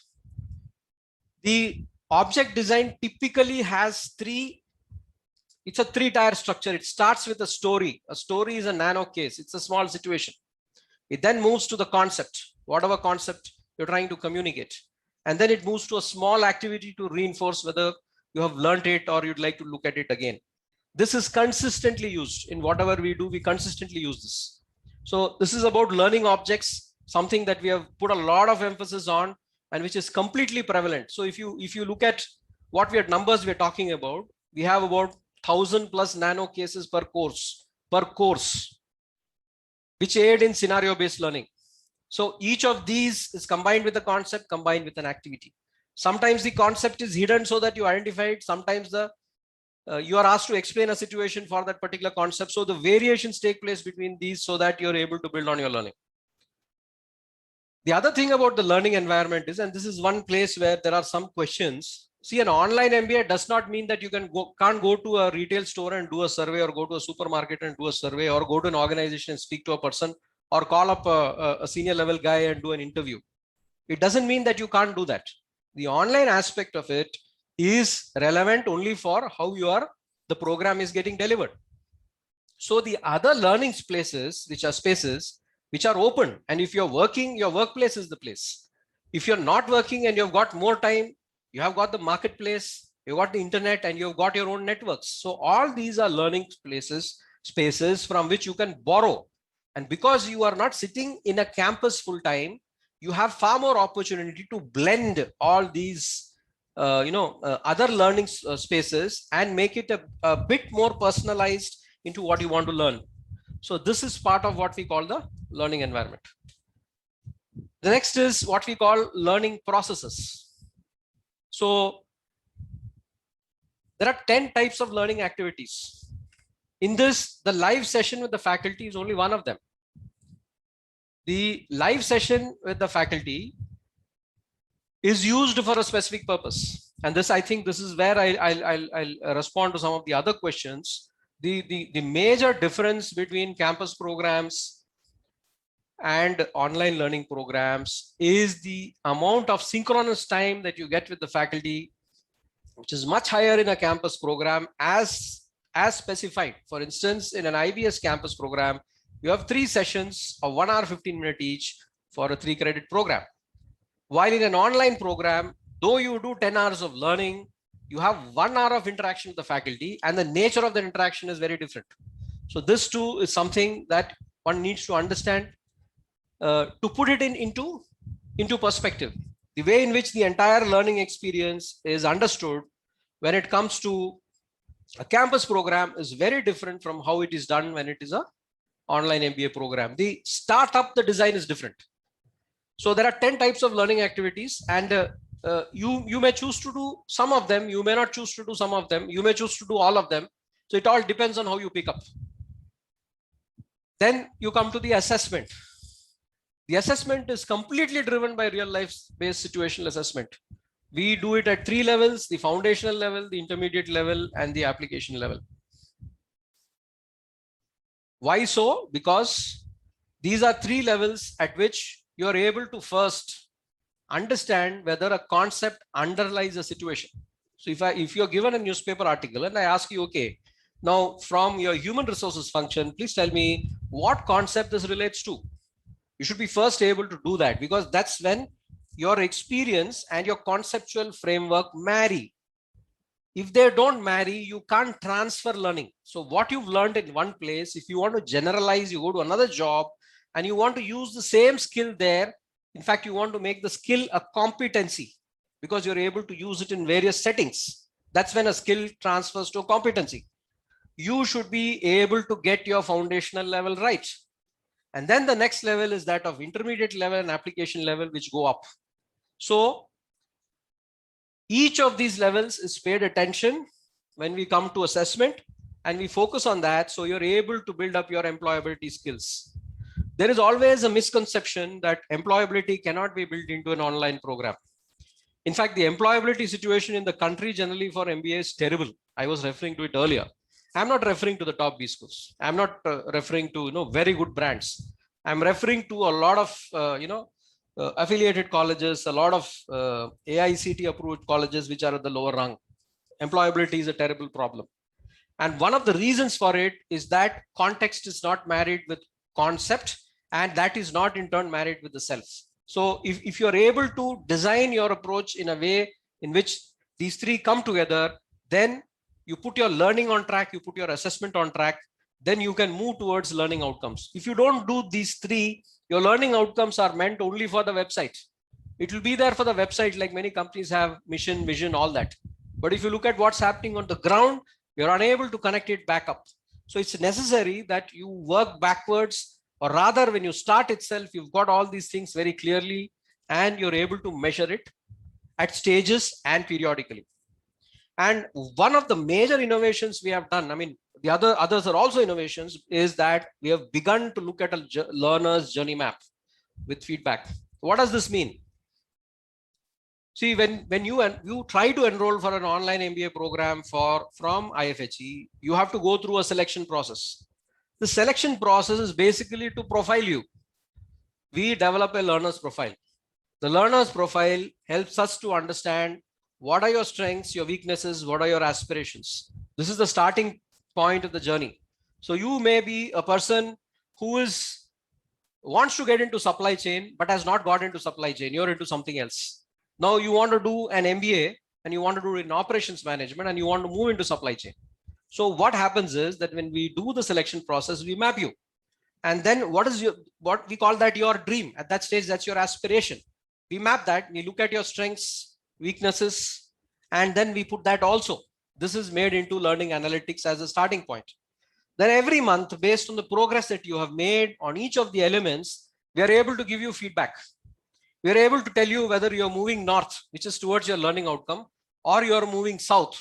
C: The object design typically has it's a 3-tier structure. It starts with a story. A story is a nano case. It's a small situation. It then moves to the concept, whatever concept you're trying to communicate. And then it moves to a small activity to reinforce whether you have learned it or you'd like to look at it again. This is consistently used in whatever we do. We consistently use this. So this is about learning objects, something that we have put a lot of emphasis on and which is completely prevalent. So if you look at what numbers we're talking about, we have about 1,000 plus nano cases per course, which aid in scenario-based learning. So each of these is combined with a concept, combined with an activity. Sometimes the concept is hidden so that you identify it. Sometimes you are asked to explain a situation for that particular concept. So the variations take place between these so that you're able to build on your learning. The other thing about the learning environment is, and this is one place where there are some questions. See, an online MBA does not mean that you can't go to a retail store and do a survey, or go to a supermarket and do a survey, or go to an organization and speak to a person, or call up a senior level guy and do an interview. It doesn't mean that you can't do that. The online aspect of it is relevant only for how the program is getting delivered. So the other learning places, which are spaces which are open, and if you're working, your workplace is the place. If you're not working and you've got more time, you have got the marketplace, you've got the internet, and you've got your own networks. So all these are learning spaces from which you can borrow. And because you are not sitting in a campus full time, you have far more opportunity to blend all these other learning spaces and make it a bit more personalized into what you want to learn. So this is part of what we call the learning environment. The next is what we call learning processes. So there are 10 types of learning activities. In this, the live session with the faculty is only one of them. The live session with the faculty is used for a specific purpose. And this, I think this is where I'll respond to some of the other questions. The major difference between campus programs and online learning programs is the amount of synchronous time that you get with the faculty, which is much higher in a campus program as specified. For instance, in an IBS campus program, you have 3 sessions of 1 hour 15 minutes each for a 3-credit program. While in an online program, though you do 10 hours of learning, you have 1 hour of interaction with the faculty, and the nature of the interaction is very different. So this too is something that one needs to understand to put it into perspective. The way in which the entire learning experience is understood when it comes to a campus program is very different from how it is done when it is a online MBA program. The startup, the design is different. So there are 10 types of learning activities, and you may choose to do some of them. You may not choose to do some of them. You may choose to do all of them. So it all depends on how you pick up. Then you come to the assessment. The assessment is completely driven by real life based situational assessment. We do it at 3 levels: the foundational level, the intermediate level, and the application level. Why so? Because these are 3 levels at which you are able to first understand whether a concept underlies a situation. So if you're given a newspaper article and I ask you, okay, now from your human resources function, please tell me what concept this relates to. You should be first able to do that, because that's when your experience and your conceptual framework marry. If they don't marry, you can't transfer learning. So what you've learned in one place, if you want to generalize, you go to another job and you want to use the same skill there. In fact, you want to make the skill a competency because you're able to use it in various settings. That's when a skill transfers to a competency. You should be able to get your foundational level right. And then the next level is that of intermediate level and application level, which go up. So each of these levels is paid attention when we come to assessment, and we focus on that. So you're able to build up your employability skills. There is always a misconception that employability cannot be built into an online program. In fact, the employability situation in the country generally for MBA is terrible. I was referring to it earlier. I'm not referring to the top B schools. I'm not referring to very good brands. I'm referring to a lot of affiliated colleges, a lot of AICTE approved colleges which are at the lower rung. Employability is a terrible problem. And one of the reasons for it is that context is not married with concept, and that is not in turn married with the self. So if you're able to design your approach in a way in which these 3 come together, then you put your learning on track, you put your assessment on track, then you can move towards learning outcomes. If you don't do these 3, your learning outcomes are meant only for the website. It will be there for the website, like many companies have mission, vision, all that. But if you look at what's happening on the ground, you're unable to connect it back up. So it's necessary that you work backwards, or rather when you start itself, you've got all these things very clearly and you're able to measure it at stages and periodically. And one of the major innovations we have done, I mean, the others are also innovations, is that we have begun to look at a learner's journey map with feedback. What does this mean? See, when you try to enroll for an online MBA program from IFHE, you have to go through a selection process. The selection process is basically to profile you. We develop a learner's profile. The learner's profile helps us to understand what are your strengths, your weaknesses, what are your aspirations. This is the starting point of the journey. So you may be a person who wants to get into supply chain, but has not got into supply chain. You're into something else. Now you want to do an MBA and you want to do it in operations management and you want to move into supply chain. So what happens is that when we do the selection process, we map you. And then what we call that your dream. At that stage, that's your aspiration. We map that, we look at your strengths, weaknesses, and then we put that also. This is made into learning analytics as a starting point. Then every month, based on the progress that you have made on each of the elements, we are able to give you feedback. We are able to tell you whether you're moving north, which is towards your learning outcome, or you're moving south,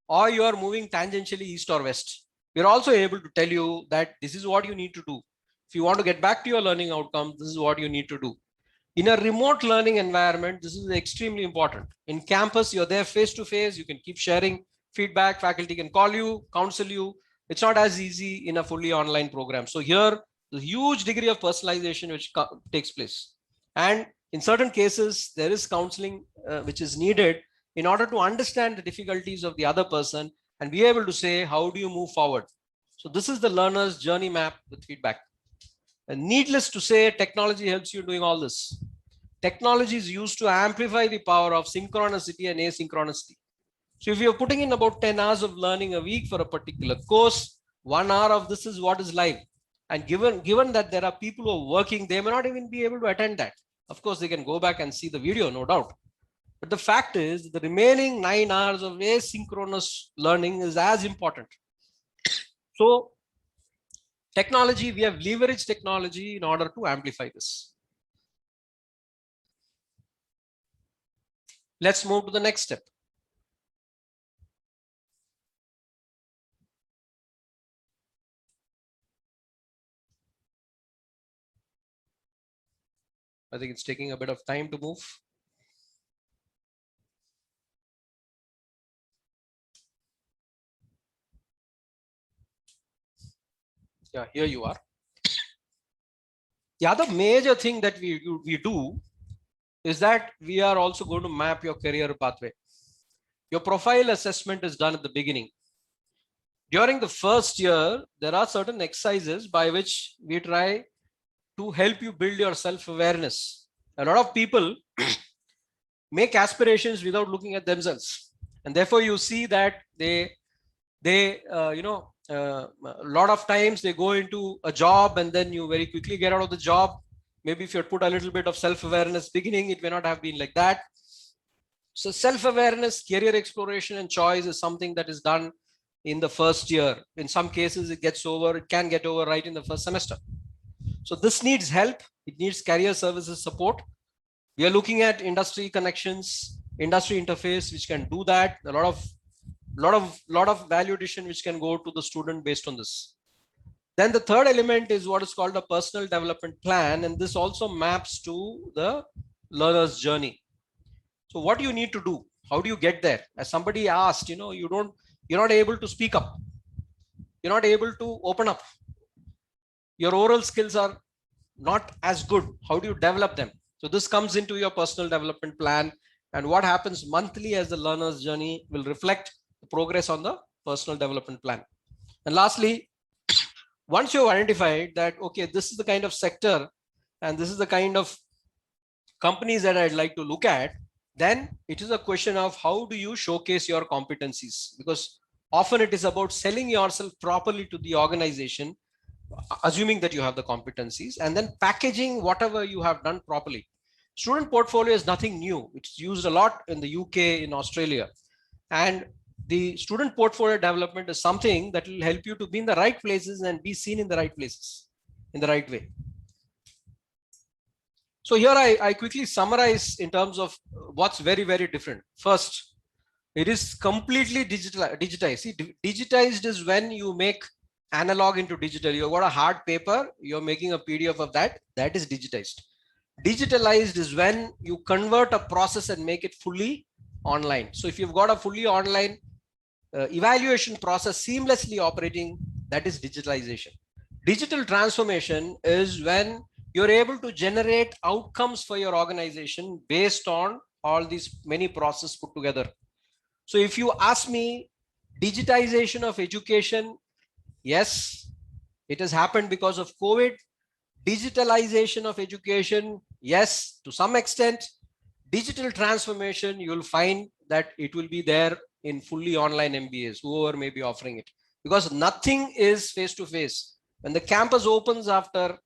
C: or you're moving tangentially east or west. We're also able to tell you that this is what you need to do. If you want to get back to your learning outcome, this is what you need to do. In a remote learning environment, this is extremely important. In campus, you're there face to face. You can keep sharing feedback. Faculty can call you, counsel you. It's not as easy in a fully online program. So here, the huge degree of personalization which takes place. And in certain cases, there is counseling which is needed in order to understand the difficulties of the other person and be able to say, how do you move forward? So this is the learner's journey map with feedback. And needless to say, technology helps you doing all this. Technology is used to amplify the power of synchronicity and asynchronicity. So if you're putting in about 10 hours of learning a week for a particular course, 1 hour of this is what is live. And given that there are people who are working, they may not even be able to attend that. Of course, they can go back and see the video, no doubt. But the fact is, the remaining 9 hours of asynchronous learning is as important. So technology, we have leveraged technology in order to amplify this. Let's move to the next step. I think it's taking a bit of time to move. Yeah, here you are. The other major thing that we do is that we are also going to map your career pathway. Your profile assessment is done at the beginning. During the first year, there are certain exercises by which we try to help you build your self-awareness. A lot of people make aspirations without looking at themselves. And therefore you see that a lot of times they go into a job and then you very quickly get out of the job. Maybe if you had put a little bit of self-awareness beginning, it may not have been like that. So self-awareness, career exploration and choice is something that is done in the first year. In some cases, it can get over right in the first semester. So this needs help. It needs career services support. We are looking at industry connections, industry interface, which can do that. A lot of value addition, which can go to the student based on this. Then the third element is what is called a personal development plan. And this also maps to the learner's journey. So what do you need to do? How do you get there? As somebody asked, you're not able to speak up. You're not able to open up. Your oral skills are not as good. How do you develop them? So this comes into your personal development plan, and what happens monthly as the learner's journey will reflect the progress on the personal development plan. And lastly, once you've identified that, okay, this is the kind of sector and this is the kind of companies that I'd like to look at, then it is a question of how do you showcase your competencies? Because often it is about selling yourself properly to the organization, assuming that you have the competencies, and then packaging whatever you have done properly. Student portfolio is nothing new. It's used a lot in the UK, in Australia. And the student portfolio development is something that will help you to be in the right places and be seen in the right places, in the right way. So here I quickly summarize in terms of what's very, very different. First, it is completely digitized. See, digitized is when you make analog into digital. You've got a hard paper, you're making a PDF of that. That is digitized. Digitalized is when you convert a process and make it fully online. So if you've got a fully online evaluation process seamlessly operating, that is digitalization. Digital transformation is when you're able to generate outcomes for your organization based on all these many processes put together. So if you ask me, digitization of education, yes, it has happened because of COVID. Digitalization of education, yes, to some extent. Digital transformation, you'll find that it will be there in fully online MBAs, whoever may be offering it, because nothing is face to face. When the campus opens after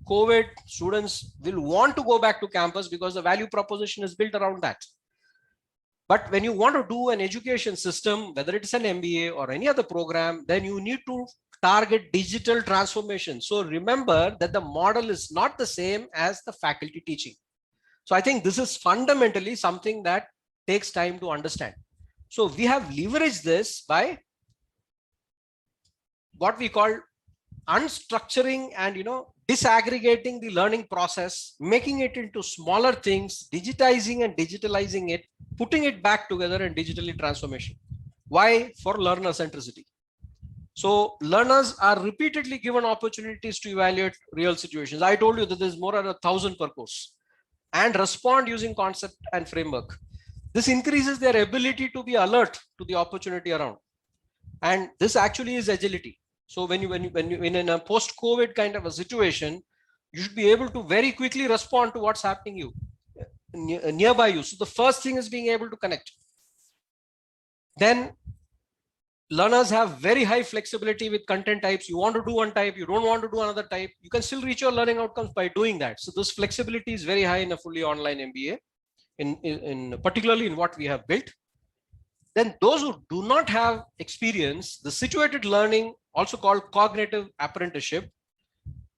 C: COVID, students will want to go back to campus because the value proposition is built around that. But when you want to do an education system, whether it's an MBA or any other program, then you need to target digital transformation. So remember that the model is not the same as the faculty teaching. So I think this is fundamentally something that takes time to understand. So we have leveraged this by what we call unstructuring and disaggregating the learning process, making it into smaller things, digitizing and digitalizing it, putting it back together and digitally transformation. Why? For learner centricity. So learners are repeatedly given opportunities to evaluate real situations. I told you that there's more than 1,000 per course, and respond using concept and framework. This increases their ability to be alert to the opportunity around. And this actually is agility. So when you in a post-COVID kind of a situation, you should be able to very quickly respond to what's happening nearby you. So the first thing is being able to connect. Then learners have very high flexibility with content types. You want to do one type, you don't want to do another type. You can still reach your learning outcomes by doing that. So this flexibility is very high in a fully online MBA, particularly in what we have built. Then those who do not have experience, the situated learning, also called cognitive apprenticeship,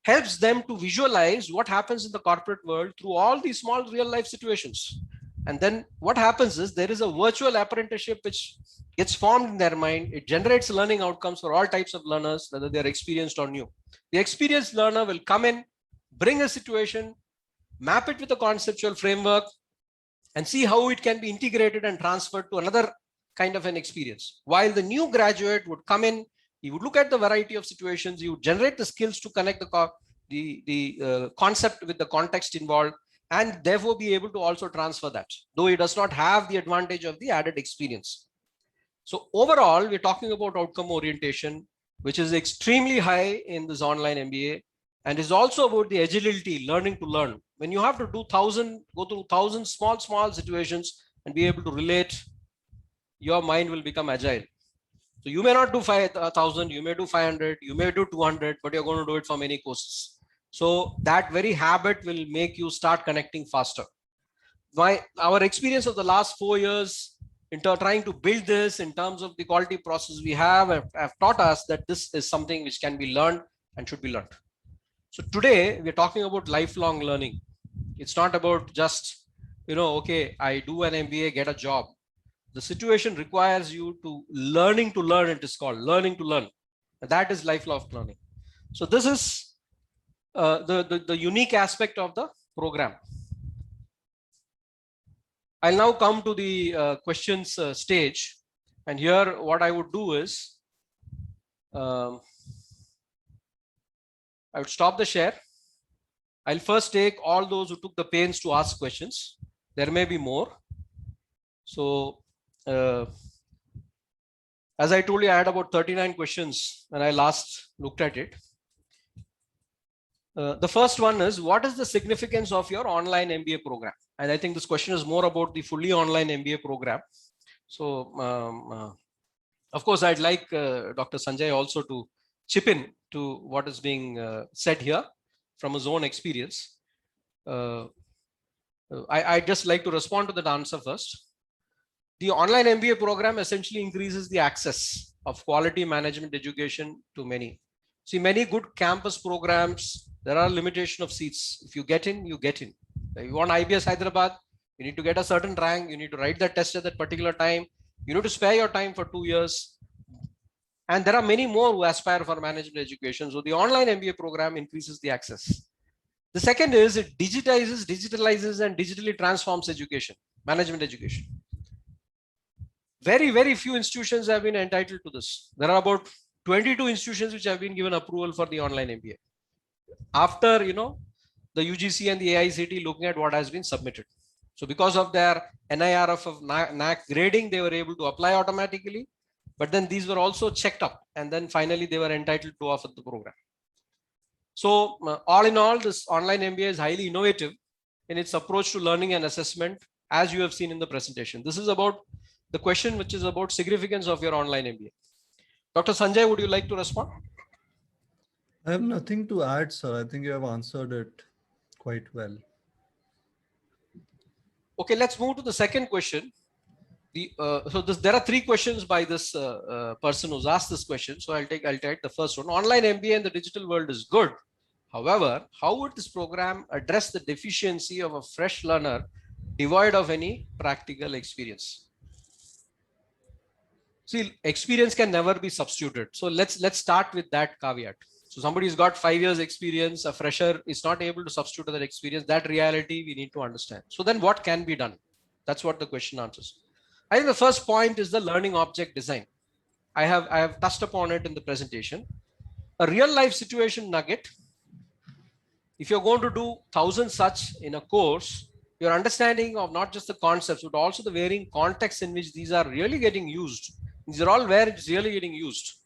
C: helps them to visualize what happens in the corporate world through all these small real life situations. And then what happens is there is a virtual apprenticeship which gets formed in their mind. It generates learning outcomes for all types of learners, whether they're experienced or new. The experienced learner will come in, bring a situation, map it with a conceptual framework, and see how it can be integrated and transferred to another kind of an experience. While the new graduate would come in, he would look at the variety of situations, he would generate the skills to connect the concept with the context involved, and therefore be able to also transfer that, though he does not have the advantage of the added experience. So overall, we're talking about outcome orientation, which is extremely high in this online MBA, and is also about the agility, learning to learn. When you have to do go through 1,000 small situations and be able to relate, your mind will become agile. So you may not do 5,000, you may do 500, you may do 200, but you're going to do it for many courses. So that very habit will make you start connecting faster. Our experience of the last 4 years into trying to build this in terms of the quality process we have taught us that this is something which can be learned and should be learned. So today we're talking about lifelong learning. It's not about just, okay, I do an MBA, get a job. The situation requires you to learning to learn. It is called learning to learn. And that is lifelong learning. So this is the unique aspect of the program. I'll now come to the questions stage. And here what I would do is, I would stop the share. I'll first take all those who took the pains to ask questions. There may be more. So as I told you, I had about 39 questions when I last looked at it. The first one is, what is the significance of your online MBA program? And I think this question is more about the fully online MBA program. So of course, I'd like Dr. Sanjay also to chip in to what is being said here from his own experience. I'd just like to respond to that answer first. The online MBA program essentially increases the access of quality management education to many. See, many good campus programs, there are limitation of seats. If you get in, you get in. If you want IBS Hyderabad, you need to get a certain rank. You need to write the test at that particular time. You need to spare your time for 2 years. And there are many more who aspire for management education. So the online MBA program increases the access. The second is it digitalizes and digitally transforms education, management education. Very, very few institutions have been entitled to this. There are about 22 institutions which have been given approval for the online MBA. After, the UGC and the AICTE looking at what has been submitted. So because of their NIRF of NAC grading, they were able to apply automatically. But then these were also checked up. And then finally, they were entitled to offer the program. So all in all, this online MBA is highly innovative in its approach to learning and assessment, as you have seen in the presentation. This is about the question which is about significance of your online MBA. Dr. Sanjay, would you like to respond?
B: I have nothing to add, sir. I think you have answered it quite well.
C: Okay, let's move to the second question. There are three questions by this person who's asked this question. So I'll take the first one. Online MBA in the digital world is good. However, how would this program address the deficiency of a fresh learner devoid of any practical experience? See, experience can never be substituted. So let's start with that caveat. So somebody's got 5 years experience, a fresher is not able to substitute that experience. That reality we need to understand. So then what can be done? That's what the question answers. I think the first point is the learning object design. I have touched upon it in the presentation. A real life situation nugget. If you're going to do 1,000 such in a course, your understanding of not just the concepts, but also the varying contexts in which these are really getting used. These are all where it's really getting used.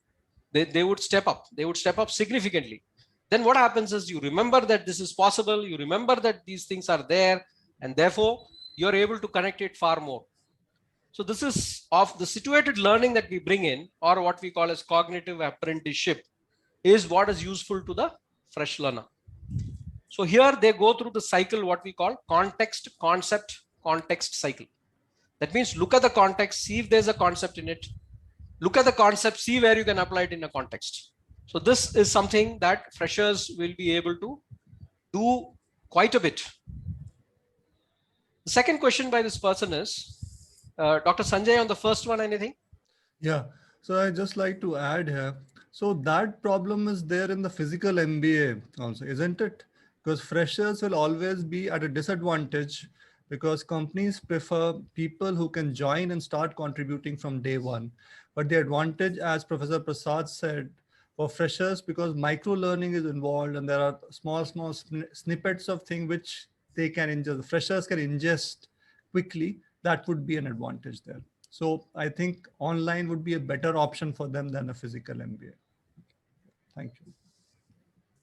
C: They would step up. They would step up significantly. Then what happens is you remember that this is possible. You remember that these things are there, and therefore you're able to connect it far more. So this is of the situated learning that we bring in, or what we call as cognitive apprenticeship, is what is useful to the fresh learner. So here they go through the cycle, what we call context, concept, context cycle. That means look at the context, see if there's a concept in it. Look at the concept, see where you can apply it in a context. So this is something that freshers will be able to do quite a bit. The second question by this person is, Dr. Sanjay, on the first one, anything?
B: Yeah, so I just like to add here. So that problem is there in the physical MBA also, isn't it? Because freshers will always be at a disadvantage because companies prefer people who can join and start contributing from day one. But the advantage, as Professor Prasad said, for freshers, because micro learning is involved and there are small snippets of things which they can ingest, freshers can ingest quickly, that would be an advantage there. So I think online would be a better option for them than a physical MBA. Thank you.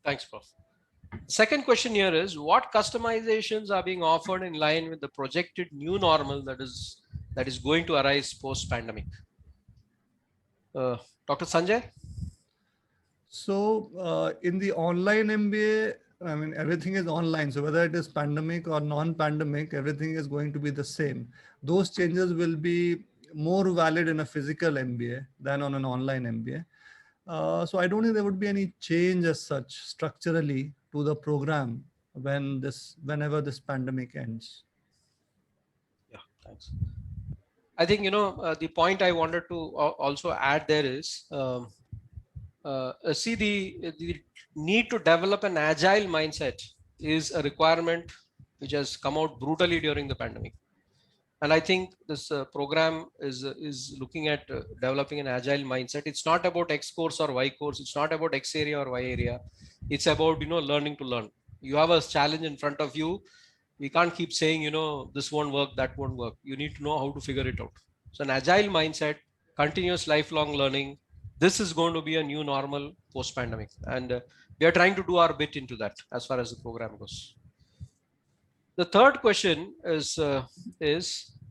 C: Thanks, Prof. Second question here is, what customizations are being offered in line with the projected new normal that is going to arise post-pandemic? Dr. Sanjay?
B: So in the online MBA, I mean, everything is online. So whether it is pandemic or non-pandemic, everything is going to be the same. Those changes will be more valid in a physical MBA than on an online MBA. So I don't think there would be any change as such structurally to the program whenever this pandemic ends.
C: Yeah, thanks. I think, the point I wanted to also add there is, see the need to develop an agile mindset is a requirement which has come out brutally during the pandemic. And I think this program is looking at developing an agile mindset. It's not about X course or Y course. It's not about X area or Y area. It's about, learning to learn. You have a challenge in front of you. We can't keep saying, this won't work, that won't work. You need to know how to figure it out. So an agile mindset, continuous lifelong learning, this is going to be a new normal post-pandemic. And we are trying to do our bit into that as far as the program goes. The third question is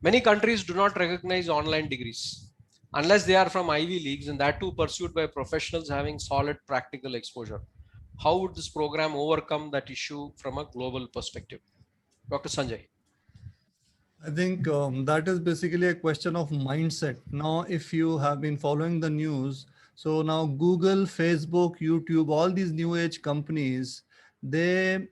C: many countries do not recognize online degrees unless they are from Ivy Leagues, and that too pursued by professionals having solid practical exposure. How would this program overcome that issue from a global perspective? Dr. Sanjay.
B: I think that is basically a question of mindset. Now, if you have been following the news, so now Google, Facebook, YouTube, all these new age companies, they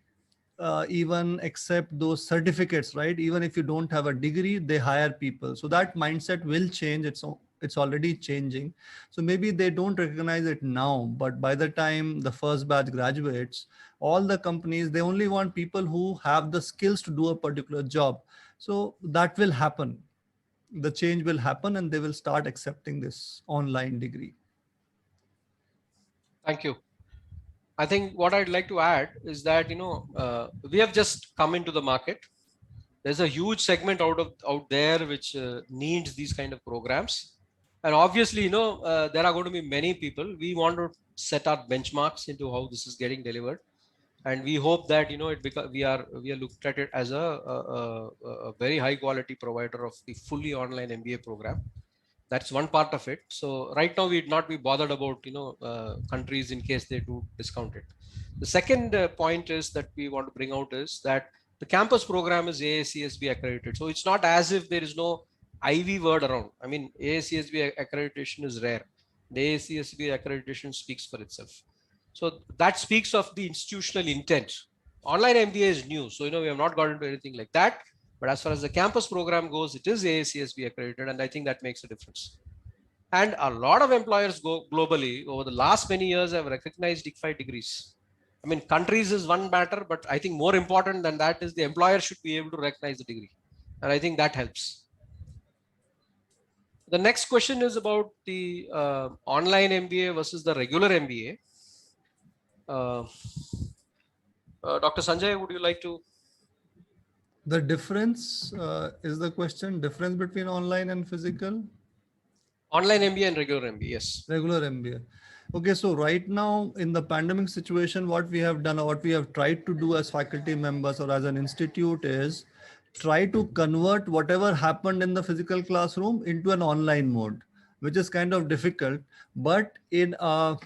B: even accept those certificates, right? Even if you don't have a degree, they hire people. So that mindset will change. It's already changing. So maybe they don't recognize it now, but by the time the first batch graduates, all the companies, they only want people who have the skills to do a particular job. So that will happen. The change will happen and they will start accepting this online degree.
C: Thank you. I think what I'd like to add is that, we have just come into the market. There's a huge segment out there which needs these kind of programs. And obviously, there are going to be many people. We want to set our benchmarks into how this is getting delivered. And we hope that, we are looked at it as a very high quality provider of the fully online MBA program. That's one part of it. So right now we'd not be bothered about countries in case they do discount it. The second point is that we want to bring out is that the campus program is AACSB accredited. So it's not as if there is no IV word around. I mean, AACSB accreditation is rare. The AACSB accreditation speaks for itself. So that speaks of the institutional intent. Online MBA is new. So, we have not got into anything like that. But as far as the campus program goes, it is AACSB accredited. And I think that makes a difference. And a lot of employers globally over the last many years have recognized DIC5 degrees. I mean, countries is one matter, but I think more important than that is the employer should be able to recognize the degree. And I think that helps. The next question is about the online MBA versus the regular MBA. Dr. Sanjay, would you like to?
B: The difference is the question, difference between online and physical?
C: Online MBA and regular MBA, yes.
B: Regular MBA. Okay, so right now in the pandemic situation, what we have done or what we have tried to do as faculty members or as an institute is try to convert whatever happened in the physical classroom into an online mode, which is kind of difficult. But in the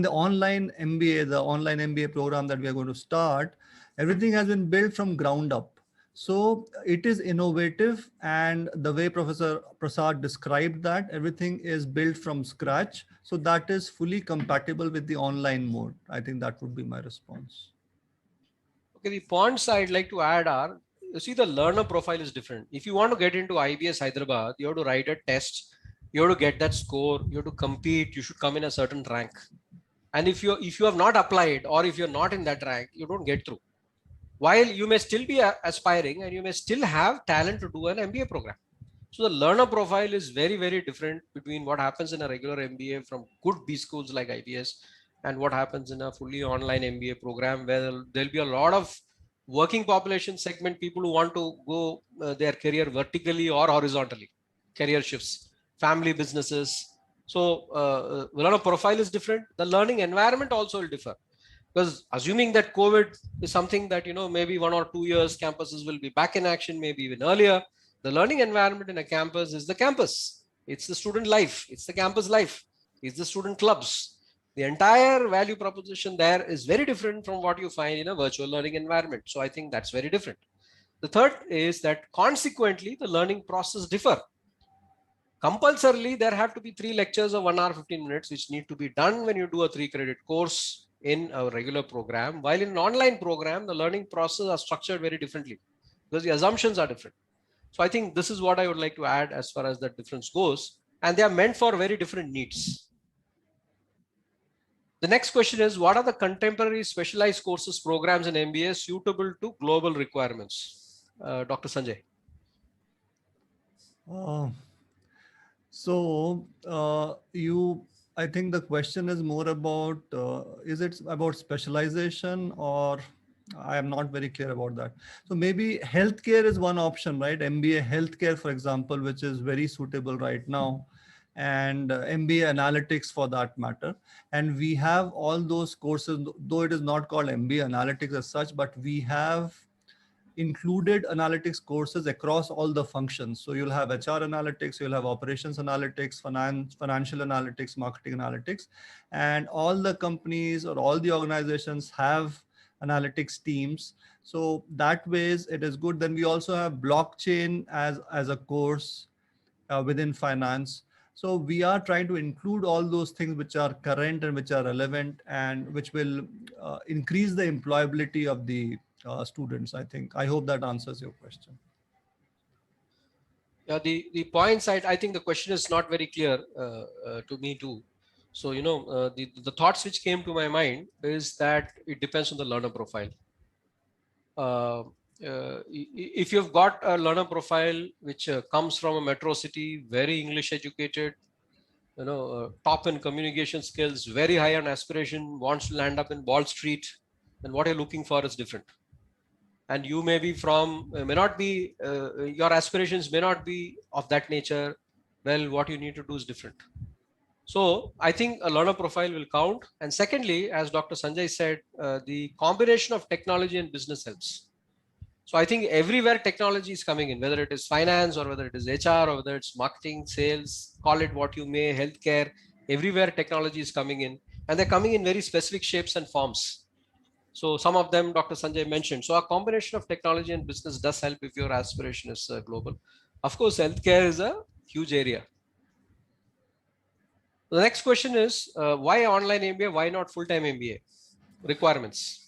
B: online MBA, the online MBA program that we are going to start, everything has been built from ground up. So it is innovative, and the way Professor Prasad described that, everything is built from scratch. So that is fully compatible with the online mode. I think that would be my response.
C: Okay, the points I'd like to add are, you see, the learner profile is different. If you want to get into IBS Hyderabad, you have to write a test, you have to get that score, you have to compete, you should come in a certain rank. And if you have not applied, or if you're not in that rank, you don't get through. While you may still be aspiring and you may still have talent to do an MBA program. So the learner profile is very, very different between what happens in a regular MBA from good B schools like IBS and what happens in a fully online MBA program, where there'll be a lot of working population segment, people who want to go their career vertically or horizontally, career shifts, family businesses. So the learner profile is different. The learning environment also will differ. Because assuming that COVID is something that, maybe 1 or 2 years, campuses will be back in action, maybe even earlier. The learning environment in a campus is the campus. It's the student life. It's the campus life. It's the student clubs. The entire value proposition there is very different from what you find in a virtual learning environment. So I think that's very different. The third is that consequently, the learning process differ. Compulsorily, there have to be 3 lectures of 1 hour, 15 minutes, which need to be done when you do a 3-credit course in a regular program, while in an online program, the learning process are structured very differently because the assumptions are different. So I think this is what I would like to add as far as that difference goes, and they are meant for very different needs. The next question is, what are the contemporary specialized courses programs in MBA suitable to global requirements? Dr. Sanjay.
B: I think the question is more about, is it about specialization, or I am not very clear about that. So maybe healthcare is one option, right? MBA healthcare, for example, which is very suitable right now, and MBA analytics for that matter. And we have all those courses, though it is not called MBA analytics as such, but we have included analytics courses across all the functions. So you'll have HR analytics, you'll have operations analytics, financial analytics, marketing analytics, and all the companies or all the organizations have analytics teams. So that ways it is good. Then we also have blockchain as a course within finance. So we are trying to include all those things which are current and which are relevant and which will increase the employability of the students. I hope that answers your question.
C: Yeah, the points, I think the question is not very clear to me too. So, the thoughts which came to my mind is that it depends on the learner profile. If you've got a learner profile which comes from a metro city, very English educated, top in communication skills, very high on aspiration, wants to land up in Wall Street, then what you're looking for is different. And you may be your aspirations may not be of that nature. Well, what you need to do is different. So I think a learner profile will count. And secondly, as Dr. Sanjay said, the combination of technology and business helps. So I think everywhere technology is coming in, whether it is finance or whether it is HR or whether it's marketing, sales, call it what you may, healthcare, everywhere technology is coming in, and they're coming in very specific shapes and forms. So some of them Dr. Sanjay mentioned. So a combination of technology and business does help if your aspiration is global. Of course, healthcare is a huge area. The next question is why online MBA? Why not full-time MBA? Requirements.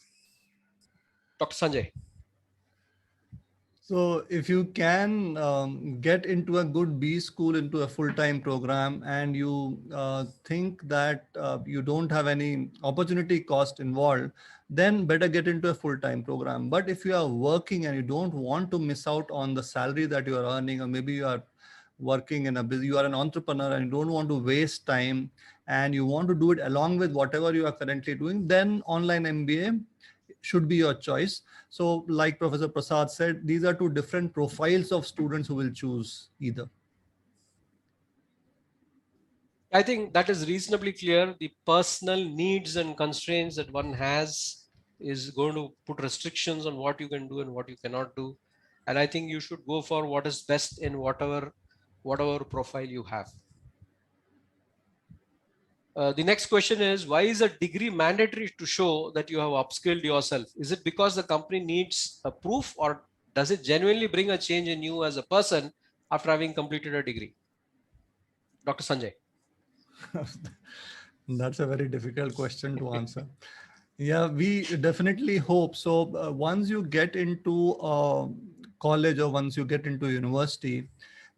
C: Dr. Sanjay.
B: So if you can get into a good B school, into a full-time program, and you think that you don't have any opportunity cost involved, then better get into a full-time program. But if you are working and you don't want to miss out on the salary that you are earning, or maybe you are working in a business, you are an entrepreneur and you don't want to waste time and you want to do it along with whatever you are currently doing, then online MBA should be your choice. So like Professor Prasad said, these are two different profiles of students who will choose either.
C: I think that is reasonably clear. The personal needs and constraints that one has is going to put restrictions on what you can do and what you cannot do. And I think you should go for what is best in whatever profile you have. The next question is, why is a degree mandatory to show that you have upskilled yourself? Is it because the company needs a proof, or does it genuinely bring a change in you as a person after having completed a degree? Dr. Sanjay.
B: That's a very difficult question to answer. Yeah, we definitely hope. So once you get into college or once you get into university,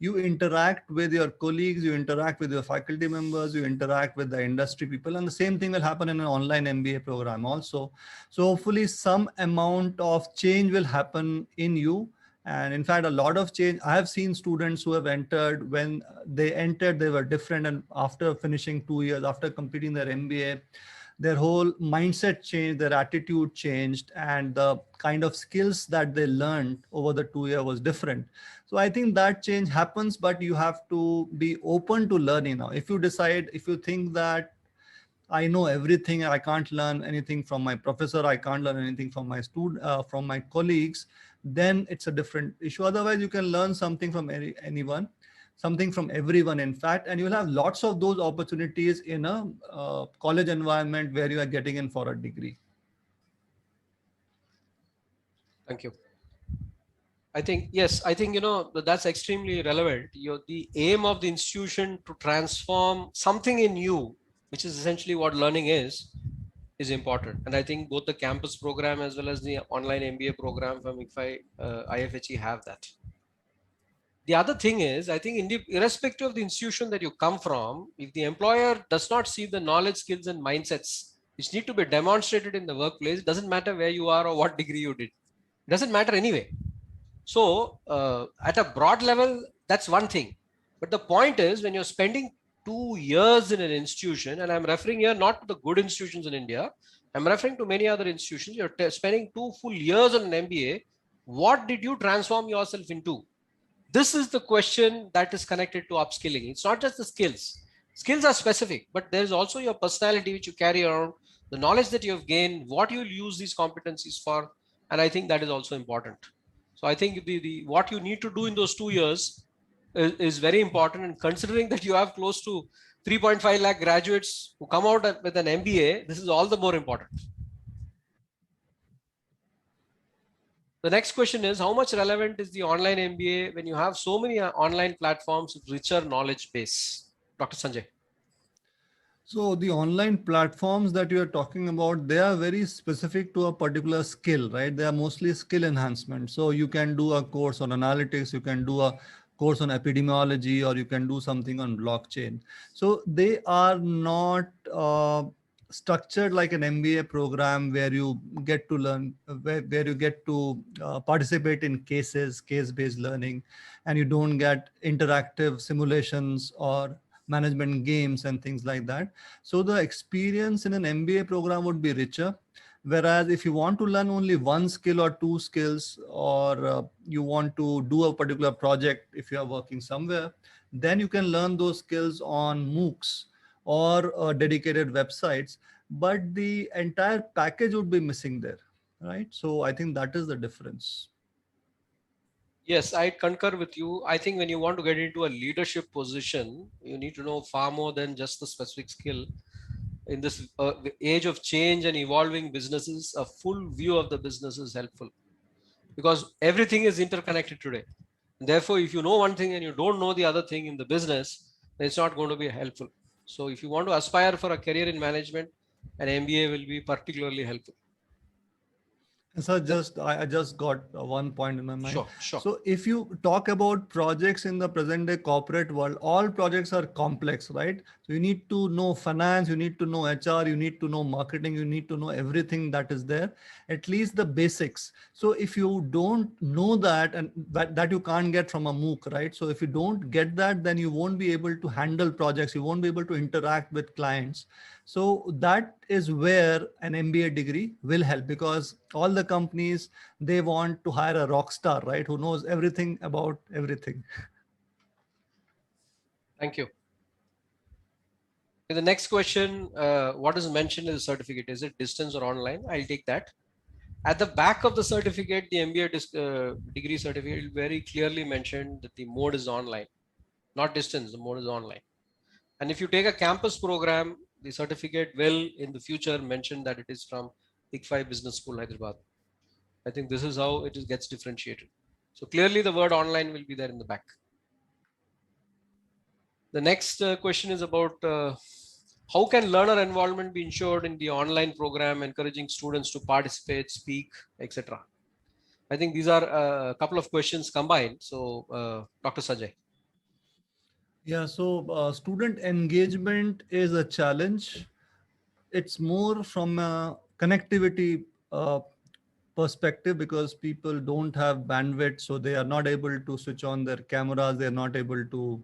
B: you interact with your colleagues, you interact with your faculty members, you interact with the industry people, and the same thing will happen in an online MBA program also. So hopefully some amount of change will happen in you. And in fact, a lot of change. I have seen students who have entered, when they entered, they were different. And after finishing 2 years, after completing their MBA, their whole mindset changed, their attitude changed, and the kind of skills that they learned over the 2 year was different. So I think that change happens, but you have to be open to learning now. If you decide, if you think that I know everything, I can't learn anything from my professor, I can't learn anything from my from my colleagues, then it's a different issue. Otherwise, you can learn something from anyone, something from everyone, in fact, and you'll have lots of those opportunities in a college environment where you are getting in for a degree.
C: Thank you. I think, yes, I think, that's extremely relevant. The aim of the institution to transform something in you, which is essentially what learning is important. And I think both the campus program as well as the online MBA program from IFHE have that. The other thing is, I think irrespective of the institution that you come from, if the employer does not see the knowledge, skills, and mindsets which need to be demonstrated in the workplace, it doesn't matter where you are or what degree you did. It doesn't matter anyway. So at a broad level, that's one thing. But the point is, when you're spending 2 years in an institution, and I'm referring here not to the good institutions in India, I'm referring to many other institutions, you're spending 2 full years on an MBA. What did you transform yourself into? This is the question that is connected to upskilling. It's not just the skills. Skills are specific, but there's also your personality which you carry around, the knowledge that you have gained, what you'll use these competencies for. And I think that is also important. So I think what you need to do in those 2 years is very important. And considering that you have close to 3.5 lakh graduates who come out with an MBA, this is all the more important. The next question is, how much relevant is the online MBA when you have so many online platforms with richer knowledge base? Dr. Sanjay.
B: So the online platforms that you are talking about, they are very specific to a particular skill, right? They are mostly skill enhancement. So you can do a course on analytics, you can do a course on epidemiology, or you can do something on blockchain. So they are not structured like an MBA program where you get to learn, where you get to participate in case-based learning, and you don't get interactive simulations or management games and things like that. So the experience in an MBA program would be richer. Whereas if you want to learn only one skill or two skills, or you want to do a particular project, if you are working somewhere, then you can learn those skills on MOOCs or dedicated websites, but the entire package would be missing there, right? So I think that is the difference.
C: Yes, I concur with you. I think when you want to get into a leadership position, you need to know far more than just the specific skill. In this age of change and evolving businesses, a full view of the business is helpful because everything is interconnected today. Therefore, if you know one thing and you don't know the other thing in the business, then it's not going to be helpful. So if you want to aspire for a career in management, an MBA will be particularly helpful.
B: So I just got one point in my mind.
C: Sure.
B: So if you talk about projects in the present day corporate world, all projects are complex, right? So you need to know finance, you need to know HR, you need to know marketing, you need to know everything that is there, at least the basics. So if you don't know that, and that you can't get from a MOOC, right? So if you don't get that, then you won't be able to handle projects, you won't be able to interact with clients. So that is where an MBA degree will help, because all the companies, they want to hire a rock star, right? Who knows everything about everything.
C: Thank you. The next question, what is mentioned in the certificate? Is it distance or online? I'll take that. At the back of the certificate, the MBA degree certificate very clearly mentioned that the mode is online, not distance, the mode is online. And if you take a campus program, the certificate will in the future mention that it is from ICFI Business School, Hyderabad. I think this is how it gets differentiated. So clearly the word online will be there in the back. The next question is about how can learner involvement be ensured in the online program, encouraging students to participate, speak, etc. I think these are a couple of questions combined. So Dr. Sanjay.
B: Yeah, so student engagement is a challenge. It's more from a connectivity perspective, because people don't have bandwidth, so they are not able to switch on their cameras, they're not able to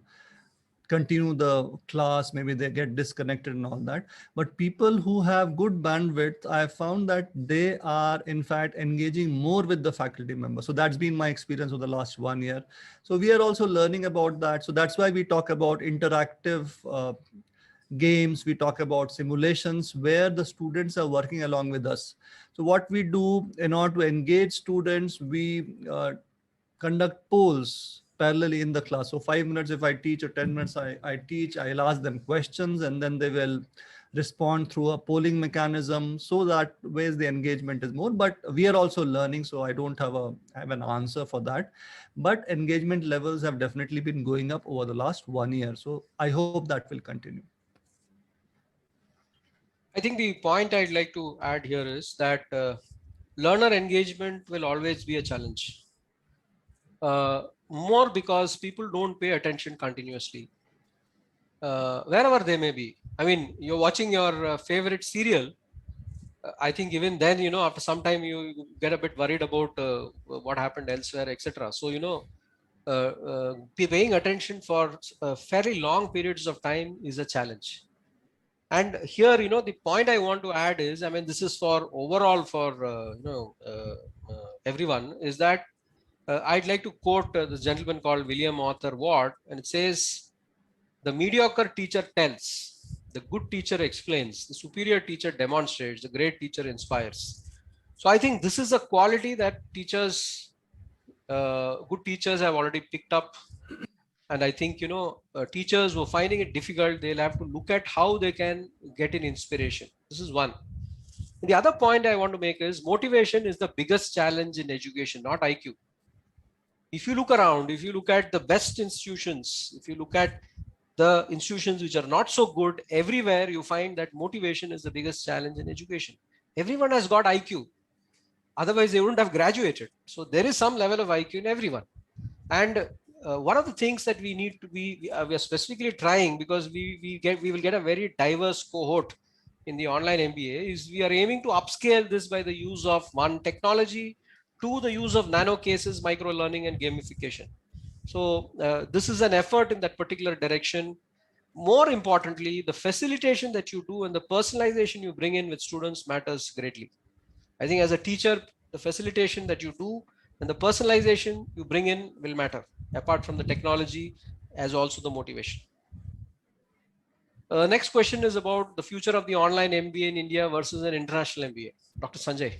B: continue the class, maybe they get disconnected and all that. But people who have good bandwidth, I found that they are in fact engaging more with the faculty members. So that's been my experience over the last 1 year. So we are also learning about that. So that's why we talk about interactive games, we talk about simulations where the students are working along with us. So what we do in order to engage students, we conduct polls parallelly in the class. So 5 minutes if I teach, or 10 minutes I teach, I'll ask them questions and then they will respond through a polling mechanism. So that ways the engagement is more, but we are also learning. So I don't have an answer for that, but engagement levels have definitely been going up over the last 1 year. So I hope that will continue.
C: I think the point I'd like to add here is that learner engagement will always be a challenge. More because people don't pay attention continuously, wherever they may be. I mean, you're watching your favorite serial. I think even then, after some time, you get a bit worried about what happened elsewhere, etc. So, paying attention for fairly long periods of time is a challenge. And here, the point I want to add is, I mean, this is for overall for, everyone, is that I'd like to quote this gentleman called William Arthur Ward, and it says, the mediocre teacher tells, the good teacher explains, the superior teacher demonstrates, the great teacher inspires. So I think this is a quality that teachers, good teachers have already picked up. And I think, teachers who are finding it difficult, they'll have to look at how they can get in inspiration. This is one. And the other point I want to make is motivation is the biggest challenge in education, not IQ. If you look around, if you look at the best institutions, if you look at the institutions which are not so good, everywhere you find that motivation is the biggest challenge in education. Everyone has got IQ. Otherwise, they wouldn't have graduated. So there is some level of IQ in everyone. And one of the things that we need to be, we are specifically trying, because we will get a very diverse cohort in the online MBA, is we are aiming to upscale this by the use of one, technology, two, the use of nano cases, micro learning, and gamification. So this is an effort in that particular direction. More importantly, the facilitation that you do and the personalization you bring in with students matters greatly. I think as a teacher, the facilitation that you do and the personalization you bring in will matter, apart from the technology, as also the motivation. Next question is about the future of the online MBA in India versus an international MBA. Dr. Sanjay.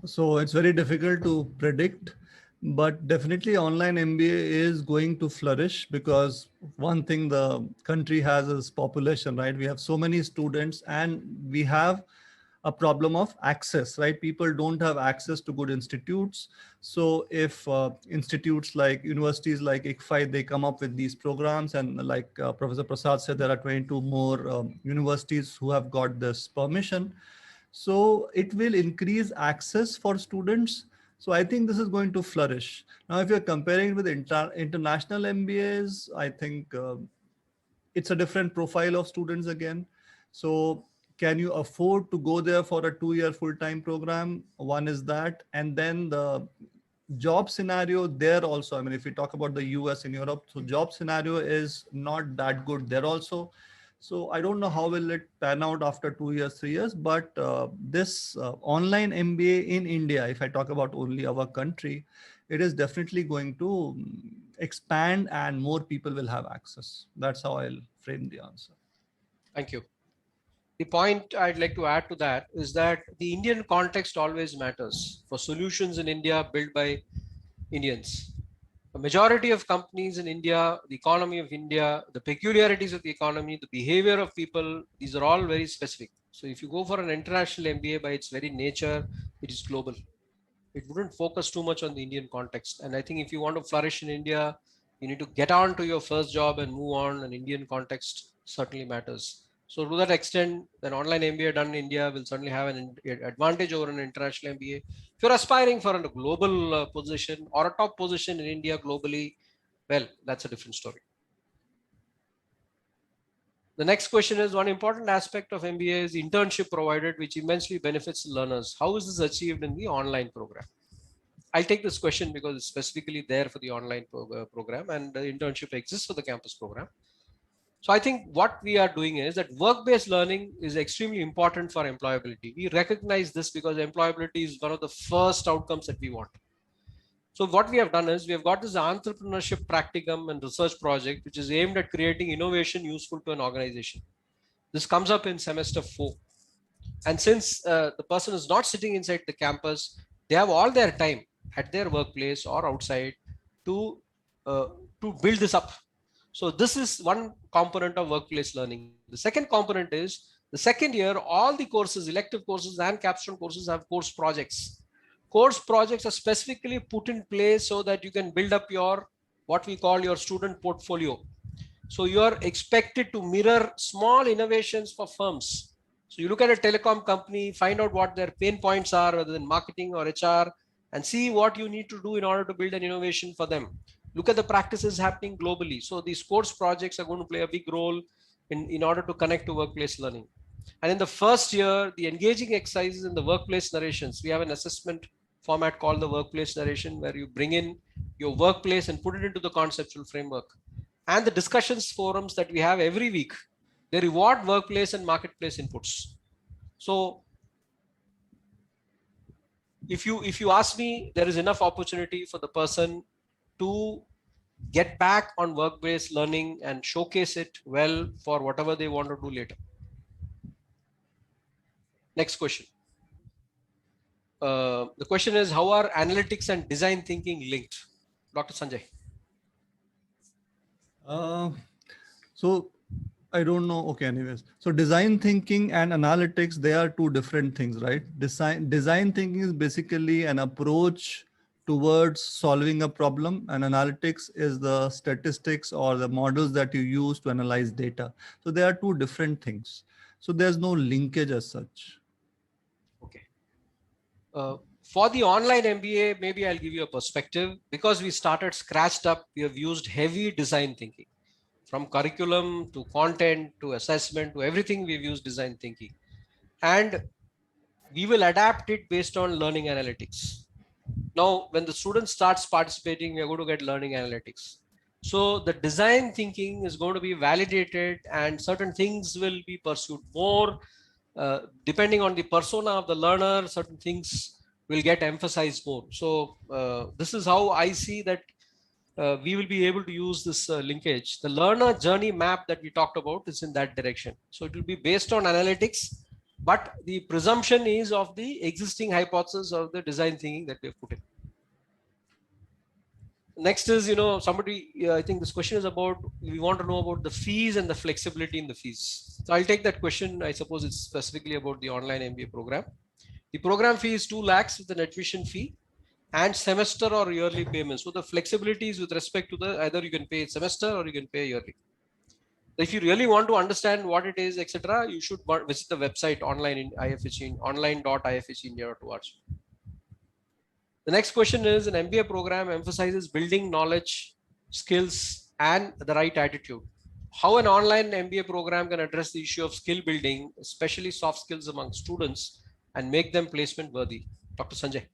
B: So it's very difficult to predict, but definitely online MBA is going to flourish because one thing the country has is population, right? We have so many students and we have a problem of access, right? People don't have access to good institutes. So if institutes like universities like ICFI, they come up with these programs, and like Professor Prasad said, there are 22 more universities who have got this permission. So it will increase access for students. So I think this is going to flourish. Now, if you're comparing it with international MBAs, I think it's a different profile of students again. So can you afford to go there for a 2-year full-time program? One is that, and then the job scenario there also. I mean, if we talk about the US and Europe, so job scenario is not that good there also. So I don't know how will it pan out after 2 years, 3 years, but this online MBA in India, if I talk about only our country, it is definitely going to expand and more people will have access. That's how I'll frame the answer.
C: Thank you. The point I'd like to add to that is that the Indian context always matters for solutions in India built by Indians. A majority of companies in India, the economy of India, the peculiarities of the economy, the behavior of people, these are all very specific. So if you go for an international MBA by its very nature, it is global. It wouldn't focus too much on the Indian context. And I think if you want to flourish in India, you need to get on to your first job and move on. An Indian context certainly matters. So to that extent, an online MBA done in India will certainly have an advantage over an international MBA. If you're aspiring for a global position or a top position in India globally, well, that's a different story. The next question is, one important aspect of MBA is internship provided, which immensely benefits learners. How is this achieved in the online program? I'll take this question because it's specifically there for the online program, and the internship exists for the campus program. So I think what we are doing is that work-based learning is extremely important for employability. We recognize this because employability is one of the first outcomes that we want. So what we have done is we have got this entrepreneurship practicum and research project, which is aimed at creating innovation useful to an organization. This comes up in semester 4. And since the person is not sitting inside the campus, they have all their time at their workplace or outside to build this up. So this is one component of workplace learning. The second component is the second year, all the courses, elective courses and capstone courses have course projects. Course projects are specifically put in place so that you can build up your, what we call your student portfolio. So you are expected to mirror small innovations for firms. So you look at a telecom company, find out what their pain points are, whether in marketing or HR, and see what you need to do in order to build an innovation for them. Look at the practices happening globally. So these course projects are going to play a big role in order to connect to workplace learning. And in the first year, the engaging exercises in the workplace narrations, we have an assessment format called the workplace narration, where you bring in your workplace and put it into the conceptual framework. And the discussions forums that we have every week, they reward workplace and marketplace inputs. So if you ask me, there is enough opportunity for the person to get back on work-based learning and showcase it well for whatever they want to do later. Next question. The question is, how are analytics and design thinking linked? Dr. Sanjay.
B: So I don't know. Okay, anyways. So design thinking and analytics, they are two different things, right? Design thinking is basically an approach towards solving a problem, and analytics is the statistics or the models that you use to analyze data. So they are two different things. So there's no linkage as such.
C: Okay. For the online MBA, maybe I'll give you a perspective. Because we started scratched up, we have used heavy design thinking. From curriculum to content to assessment to everything, we've used design thinking. And we will adapt it based on learning analytics. Now, when the student starts participating, we are going to get learning analytics. So the design thinking is going to be validated and certain things will be pursued more. Depending on the persona of the learner, certain things will get emphasized more. So this is how I see that we will be able to use this linkage. The learner journey map that we talked about is in that direction. So it will be based on analytics but the presumption is of the existing hypothesis of the design thinking that we have put in. Next is, somebody, I think this question is about, we want to know about the fees and the flexibility in the fees. So I'll take that question. I suppose it's specifically about the online MBA program. The program fee is 2 lakhs with an admission fee and semester or yearly payments. So the flexibility is with respect to the, either you can pay semester or you can pay yearly. If you really want to understand what it is, etc., you should visit the website online in IFHE, online.ifhindia.org. The next question is, an MBA program emphasizes building knowledge, skills, and the right attitude. How an online MBA program can address the issue of skill building, especially soft skills among students, and make them placement worthy? Dr. Sanjay.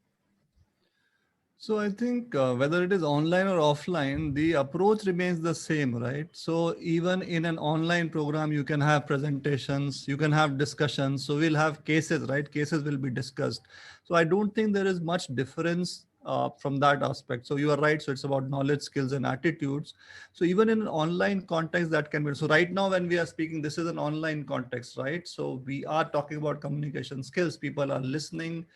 B: So I think whether it is online or offline, the approach remains the same, right? So even in an online program, you can have presentations, you can have discussions. So we'll have cases, right? Cases will be discussed. So I don't think there is much difference from that aspect. So you are right. So it's about knowledge, skills, and attitudes. So even in an online context, that can be. So right now, when we are speaking, this is an online context, right? So we are talking about communication skills. People are listening.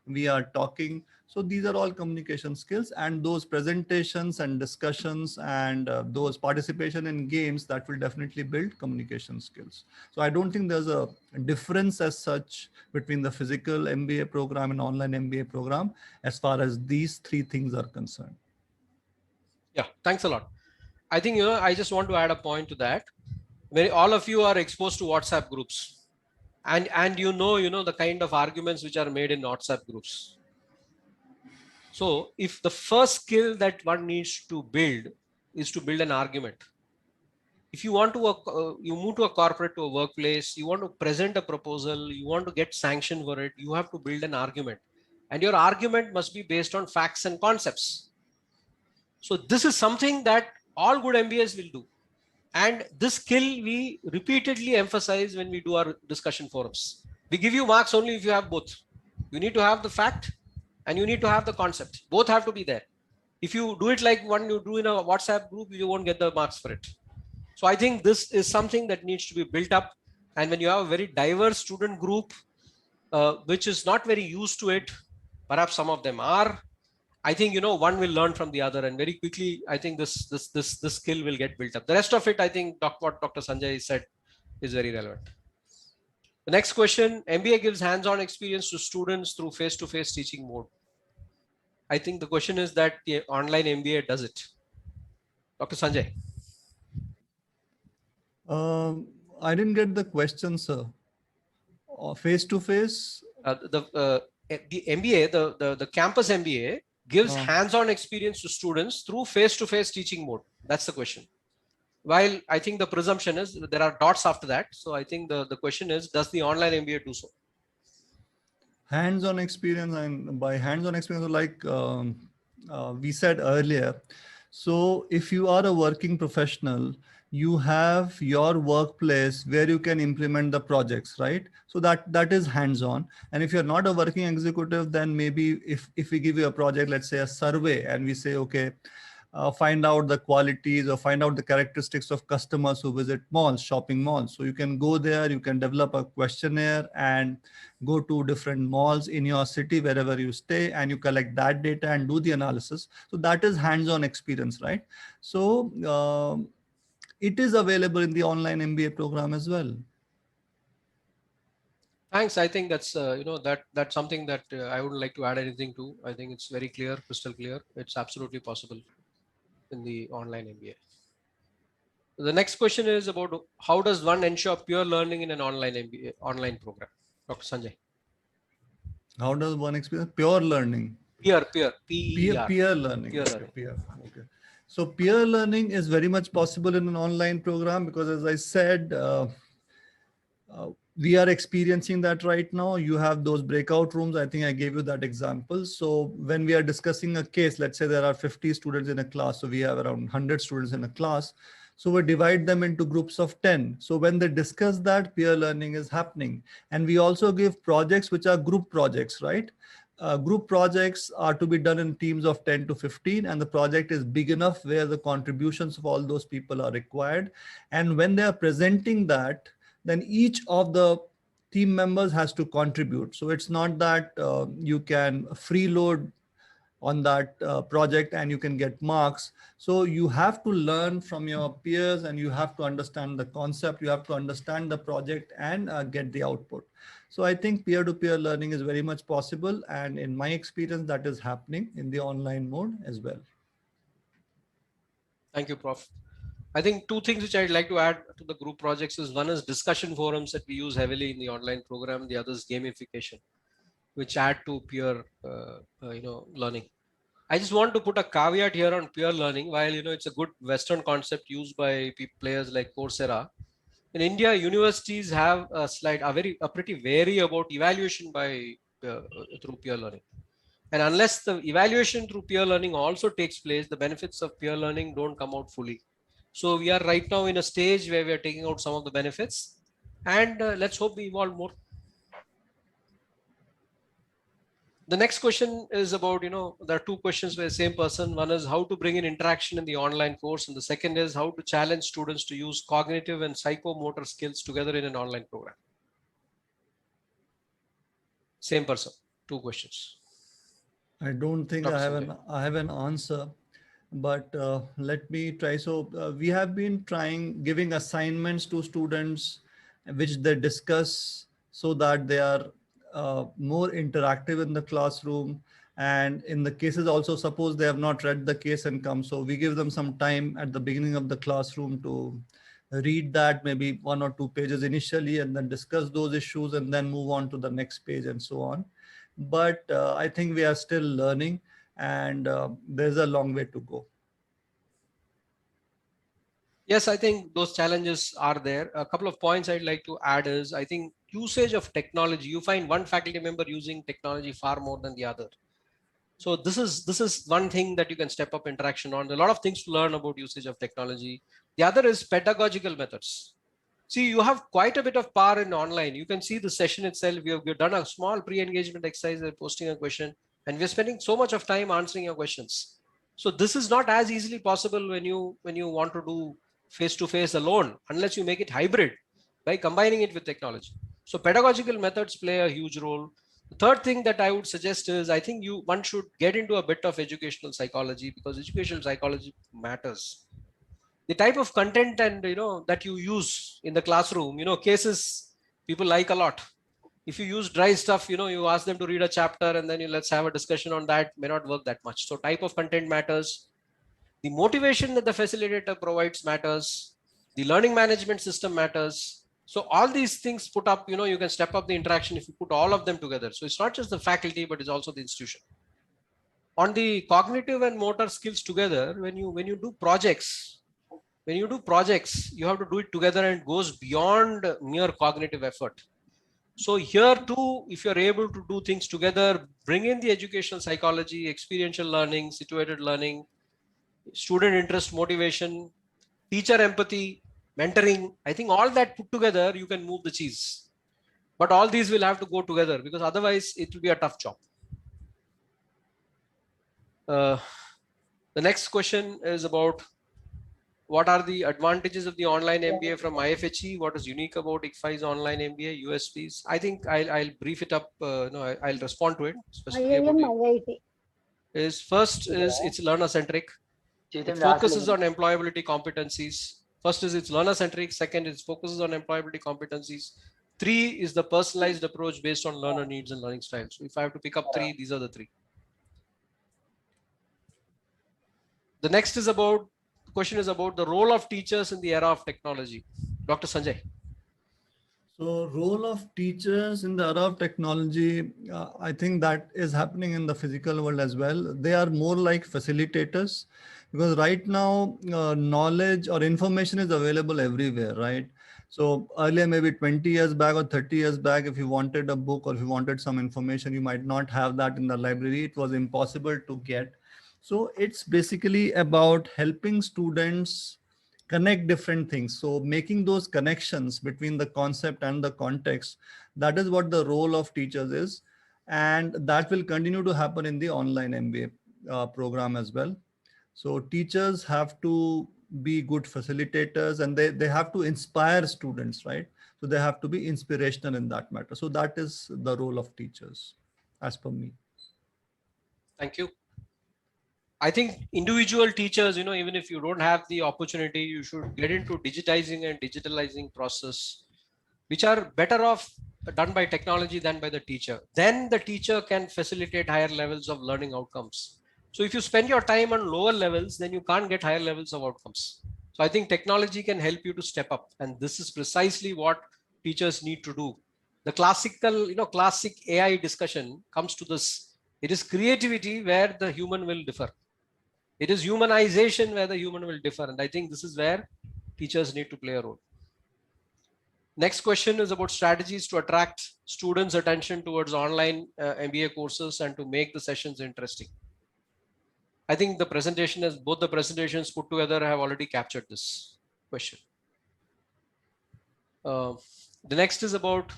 B: We are talking. So these are all communication skills, and those presentations and discussions and those participation in games, that will definitely build communication skills. So I don't think there's a difference as such between the physical MBA program and online MBA program as far as these 3 things are concerned.
C: Yeah, thanks a lot. I think, I just want to add a point to that. When all of you are exposed to WhatsApp groups, and the kind of arguments which are made in WhatsApp groups. So if the first skill that one needs to build is to build an argument. If you want to you move to a corporate, to a workplace, you want to present a proposal, you want to get sanctioned for it, you have to build an argument, and your argument must be based on facts and concepts. So this is something that all good MBAs will do. And this skill we repeatedly emphasize when we do our discussion forums. We give you marks only if you have both. You need to have the fact and you need to have the concept. Both have to be there. If you do it like one you do in a WhatsApp group, you won't get the marks for it. So I think this is something that needs to be built up. And when you have a very diverse student group, which is not very used to it, perhaps some of them are, I think, one will learn from the other, and very quickly, I think this skill will get built up. The rest of it, I think what Dr. Sanjay said is very relevant. The next question, MBA gives hands-on experience to students through face-to-face teaching mode. I think the question is that the online MBA does it. Dr. Sanjay.
B: I didn't get the question, sir. Face-to-face?
C: The MBA, the campus MBA, gives hands-on experience to students through face-to-face teaching mode. That's the question. While I think the presumption is there are dots after that. So I think the question is, does the online MBA do so?
B: Hands-on experience, and by hands-on experience, like we said earlier. So if you are a working professional, you have your workplace where you can implement the projects, right? So that is hands-on. And if you're not a working executive, then maybe if we give you a project, let's say a survey, and we say, okay, find out the qualities or find out the characteristics of customers who visit malls, shopping malls. So you can go there, you can develop a questionnaire and go to different malls in your city, wherever you stay, and you collect that data and do the analysis. So that is hands-on experience, right? So it is available in the online MBA program as well.
C: Thanks. I think that's that's something that I wouldn't like to add anything to. I think it's very clear, crystal clear. It's absolutely possible in the online MBA. The next question is about how does one ensure pure learning in an online MBA online program? Dr. Sanjay.
B: How does one experience pure learning?
C: Peer
B: learning. Peer learning. Okay. So peer learning is very much possible in an online program because, as I said, we are experiencing that right now. You have those breakout rooms. I think I gave you that example. So when we are discussing a case, let's say there are 50 students in a class. So we have around 100 students in a class. So we divide them into groups of 10. So when they discuss that, peer learning is happening. And we also give projects which are group projects, right? Group projects are to be done in teams of 10 to 15, and the project is big enough where the contributions of all those people are required. And when they are presenting that, then each of the team members has to contribute. So it's not that you can freeload on that project and you can get marks. So you have to learn from your peers and you have to understand the concept, you have to understand the project and get the output. So I think peer-to-peer learning is very much possible. And in my experience, that is happening in the online mode as well.
C: Thank you, Prof. I think two things which I'd like to add to the group projects is one is discussion forums that we use heavily in the online program. The other is gamification, which add to peer, learning. I just want to put a caveat here on peer learning. While it's a good Western concept used by players like Coursera, in India, universities have a pretty wary about evaluation by through peer learning. And unless the evaluation through peer learning also takes place, the benefits of peer learning don't come out fully. So we are right now in a stage where we are taking out some of the benefits, and let's hope we evolve more. The next question is about, there are two questions by the same person. One is how to bring in interaction in the online course. And the second is how to challenge students to use cognitive and psychomotor skills together in an online program. Same person, two questions.
B: I don't think I have an answer, but let me try. So we have been giving assignments to students, which they discuss so that they are more interactive in the classroom. And in the cases also, suppose they have not read the case and come. So we give them some time at the beginning of the classroom to read that, maybe 1 or 2 pages initially, and then discuss those issues and then move on to the next page and so on. But I think we are still learning, and there's a long way to go.
C: Yes, I think those challenges are there. A couple of points I'd like to add is, I think usage of technology, you find one faculty member using technology far more than the other. So this is one thing that you can step up interaction on. There are a lot of things to learn about usage of technology. The other is pedagogical methods. See, you have quite a bit of power in online. You can see the session itself. We've done a small pre-engagement exercise, posting a question, and we're spending so much of time answering your questions. So this is not as easily possible when you want to do face-to-face alone, unless you make it hybrid by combining it with technology. So pedagogical methods play a huge role. The third thing that I would suggest is, I think one should get into a bit of educational psychology, because educational psychology matters. The type of content and that you use in the classroom, cases people like a lot. If you use dry stuff, you ask them to read a chapter and then let's have a discussion on that, may not work that much. So type of content matters. The motivation that the facilitator provides matters. The learning management system matters. So all these things put up, you can step up the interaction if you put all of them together. So it's not just the faculty, but it's also the institution. On the cognitive and motor skills together, when you do projects, you have to do it together, and it goes beyond mere cognitive effort. So here too, if you're able to do things together, bring in the educational psychology, experiential learning, situated learning, student interest, motivation, teacher empathy, mentoring, I think all that put together, you can move the cheese. But all these will have to go together, because otherwise it will be a tough job. The next question is about what are the advantages of the online MBA from IFHE? What is unique about ICFI's online MBA, USPs? I think I'll brief it up. I'll respond to it. First is it's learner-centric. It focuses on employability competencies. First is it's learner-centric. Second is focuses on employability competencies. 3 is the personalized approach based on learner needs and learning styles. So if I have to pick up 3, these are the 3. The next is about, the question is about the role of teachers in the era of technology. Dr. Sanjay.
B: So role of teachers in the era of technology, I think that is happening in the physical world as well. They are more like facilitators, because right now knowledge or information is available everywhere, right? So earlier, maybe 20 years back or 30 years back, if you wanted a book or if you wanted some information, you might not have that in the library. It was impossible to get. So it's basically about helping students connect different things. So making those connections between the concept and the context, that is what the role of teachers is. And that will continue to happen in the online MBA program as well. So teachers have to be good facilitators, and they have to inspire students, right? So they have to be inspirational in that matter. So that is the role of teachers, as per me.
C: Thank you. I think individual teachers, even if you don't have the opportunity, you should get into digitizing and digitalizing process, which are better off done by technology than by the teacher. Then the teacher can facilitate higher levels of learning outcomes. So if you spend your time on lower levels, then you can't get higher levels of outcomes. So I think technology can help you to step up. And this is precisely what teachers need to do. The classical, classic AI discussion comes to this. It is creativity where the human will differ. It is humanization where the human will differ. And I think this is where teachers need to play a role. Next question is about strategies to attract students' attention towards online MBA courses and to make the sessions interesting. I think the presentation is, both the presentations put together have already captured this question. The next is about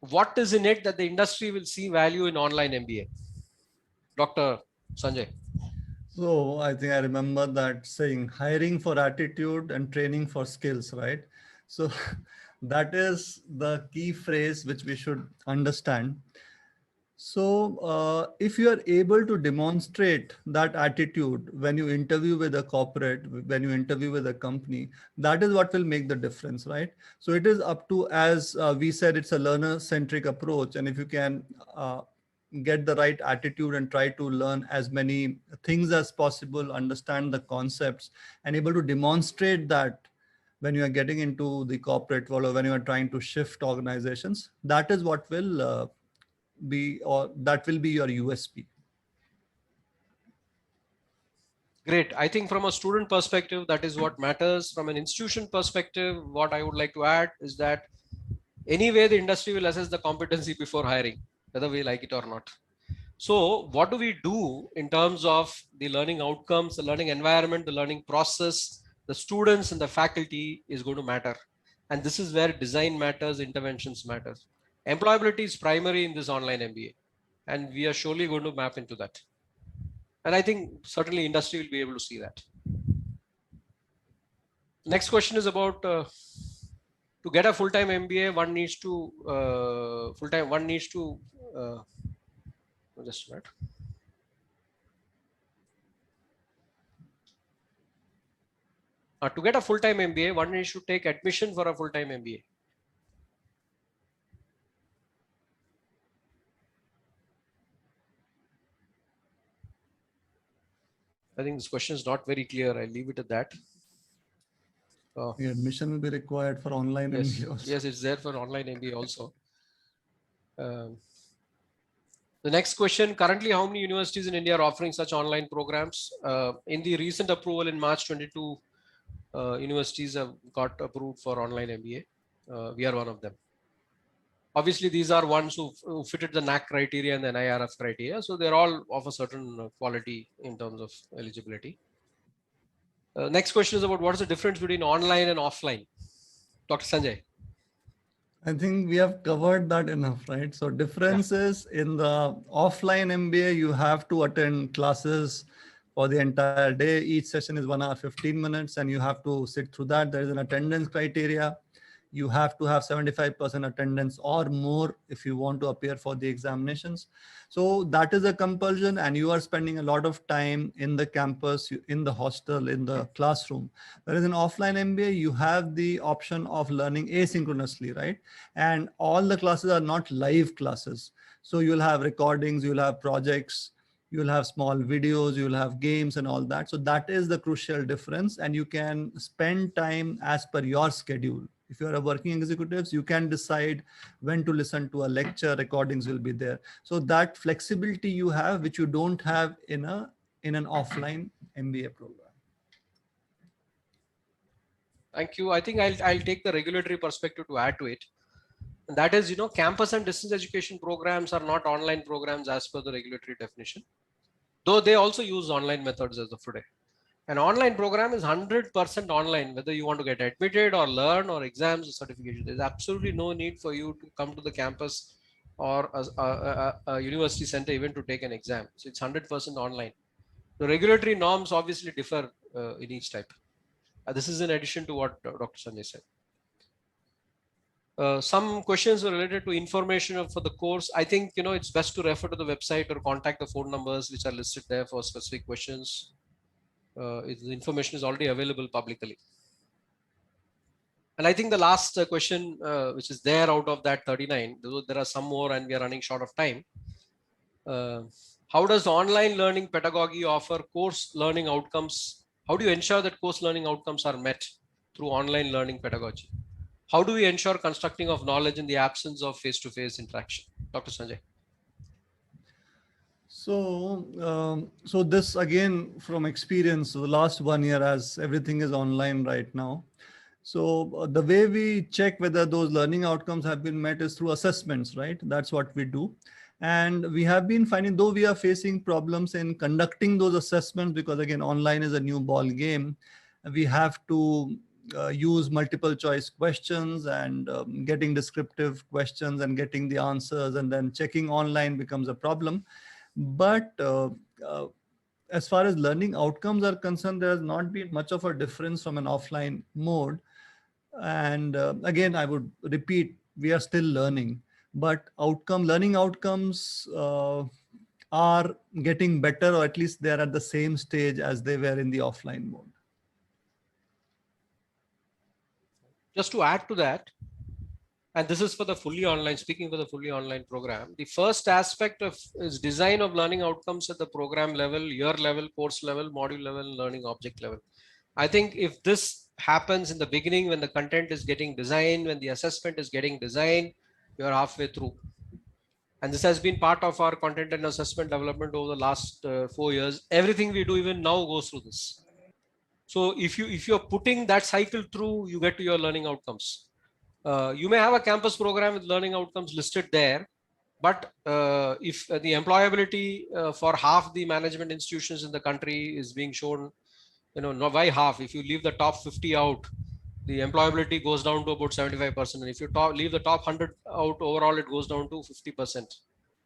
C: what is in it that the industry will see value in online MBA? Dr. Sanjay.
B: So I think I remember that saying, hiring for attitude and training for skills, right? So that is the key phrase which we should understand. So if you are able to demonstrate that attitude when you interview with a corporate, when you interview with a company, that is what will make the difference, right? So it is up to, as we said, it's a learner-centric approach. And if you can get the right attitude and try to learn as many things as possible, understand the concepts, and able to demonstrate that when you are getting into the corporate world or when you are trying to shift organizations, that is what will that will be your USP.
C: Great. I think from a student perspective, that is what matters. From an institution perspective, what I would like to add is that anyway, the industry will assess the competency before hiring, whether we like it or not. So what do we do in terms of the learning outcomes, the learning environment, the learning process, the students and the faculty is going to matter. And this is where design matters, interventions matter. Employability is primary in this online MBA, and we are surely going to map into that. And I think certainly industry will be able to see that. Next question is about to get a full-time MBA, one needs to just a minute. To get a full-time MBA, one needs to take admission for a full-time MBA. I think this question is not very clear. I'll leave it at that.
B: The admission will be required for online MBA also.
C: Yes, it's there for online MBA also. The next question, currently how many universities in India are offering such online programs? In the recent approval in March 22, universities have got approved for online MBA. We are one of them. Obviously, these are ones who fitted the NAC criteria and the NIRF criteria. So they're all of a certain quality in terms of eligibility. Next question is about what is the difference between online and offline? Dr. Sanjay.
B: I think we have covered that enough, right? So differences in the offline MBA, you have to attend classes for the entire day. Each session is 1 hour, 15 minutes, and you have to sit through that. There is an attendance criteria. You have to have 75% attendance or more if you want to appear for the examinations. So that is a compulsion, and you are spending a lot of time in the campus, in the hostel, in the classroom. Whereas in offline MBA, you have the option of learning asynchronously, right? And all the classes are not live classes. So you'll have recordings, you'll have projects, you'll have small videos, you'll have games and all that. So that is the crucial difference. And you can spend time as per your schedule. If you are a working executives, you can decide when to listen to a lecture, recordings will be there. So that flexibility you have, which you don't have in an offline MBA program.
C: Thank you. I think I'll take the regulatory perspective to add to it. And that is, campus and distance education programs are not online programs as per the regulatory definition, though they also use online methods as of today. An online program is 100% online, whether you want to get admitted or learn or exams or certification. There's absolutely no need for you to come to the campus or a university center even to take an exam. So it's 100% online. The regulatory norms obviously differ in each type. This is in addition to what Dr. Sanjay said. Some questions are related to information for the course. I think, it's best to refer to the website or contact the phone numbers which are listed there for specific questions. The information is already available publicly. And I think the last question, which is there out of that 39, there are some more and we are running short of time. How does online learning pedagogy offer course learning outcomes? How do you ensure that course learning outcomes are met through online learning pedagogy? How do we ensure constructing of knowledge in the absence of face-to-face interaction? Dr. Sanjay.
B: So this again from experience, the last 1 year, as everything is online right now. So the way we check whether those learning outcomes have been met is through assessments, right? That's what we do. And we have been finding, though we are facing problems in conducting those assessments, because again, online is a new ball game. We have to use multiple choice questions and getting descriptive questions and getting the answers, and then checking online becomes a problem. But as far as learning outcomes are concerned, there has not been much of a difference from an offline mode. And again, I would repeat, we are still learning, but learning outcomes are getting better, or at least they're at the same stage as they were in the offline mode.
C: Just to add to that, and this is for the fully online, speaking for the fully online program, the first aspect is design of learning outcomes at the program level, year level, course level, module level, learning object level. I think if this happens in the beginning, when the content is getting designed, when the assessment is getting designed, you are halfway through. And this has been part of our content and assessment development over the last 4 years. Everything we do even now goes through this. So if you're putting that cycle through, you get to your learning outcomes. You may have a campus program with learning outcomes listed there, but if the employability for half the management institutions in the country is being shown, not by half. If you leave the top 50 out, the employability goes down to about 75%. And if you leave the top 100 out, overall, it goes down to 50%.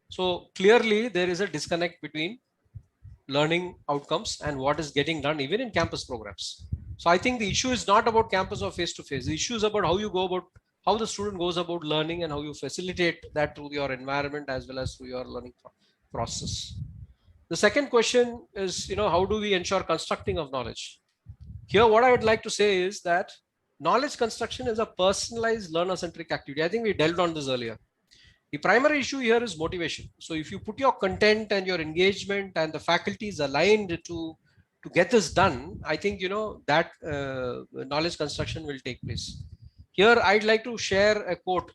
C: So clearly, there is a disconnect between learning outcomes and what is getting done even in campus programs. So I think the issue is not about campus or face-to-face. The issue is about how the student goes about learning and how you facilitate that through your environment as well as through your learning process. The second question is, how do we ensure constructing of knowledge? Here, what I would like to say is that knowledge construction is a personalized learner-centric activity. I think we delved on this earlier. The primary issue here is motivation. So if you put your content and your engagement and the faculty is aligned to get this done, I think, that knowledge construction will take place. Here, I'd like to share a quote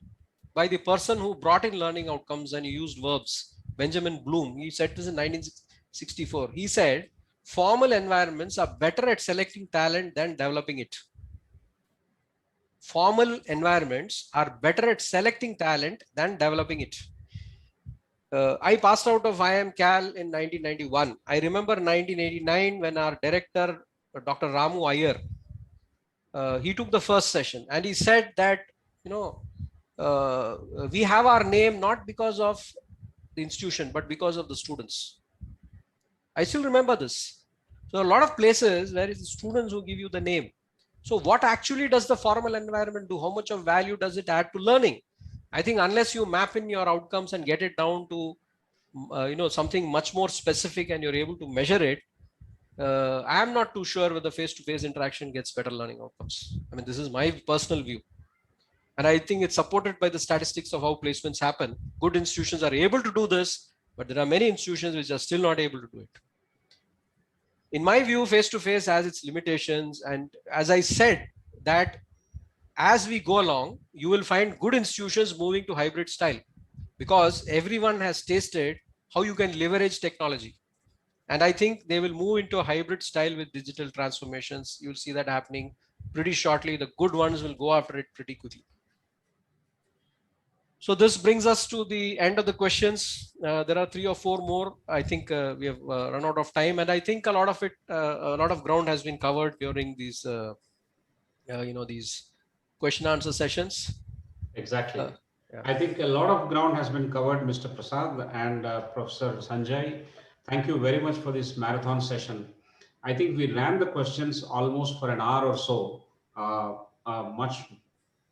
C: by the person who brought in learning outcomes and used verbs, Benjamin Bloom. He said this in 1964. He said, formal environments are better at selecting talent than developing it. Formal environments are better at selecting talent than developing it. I passed out of IIM Cal in 1991. I remember 1989 when our director, Dr. Ramu Iyer, he took the first session and he said that, we have our name not because of the institution, but because of the students. I still remember this. So a lot of places where it's the students who give you the name. So what actually does the formal environment do? How much of value does it add to learning? I think unless you map in your outcomes and get it down to, something much more specific and you're able to measure it, I am not too sure whether face-to-face interaction gets better learning outcomes. I mean, this is my personal view. And I think it's supported by the statistics of how placements happen. Good institutions are able to do this, but there are many institutions which are still not able to do it. In my view, face-to-face has its limitations. And as I said, that as we go along, you will find good institutions moving to hybrid style because everyone has tasted how you can leverage technology. And I think they will move into a hybrid style with digital transformations. You'll see that happening pretty shortly. The good ones will go after it pretty quickly. So this brings us to the end of the questions. There are 3 or 4 more. I think we have run out of time, and I think a lot of ground has been covered during these, these question answer sessions.
A: Exactly.
C: Yeah.
A: I think a lot of ground has been covered, Mr. Prasad and Professor Sanjay. Thank you very much for this marathon session. I think we ran the questions almost for an hour or so, much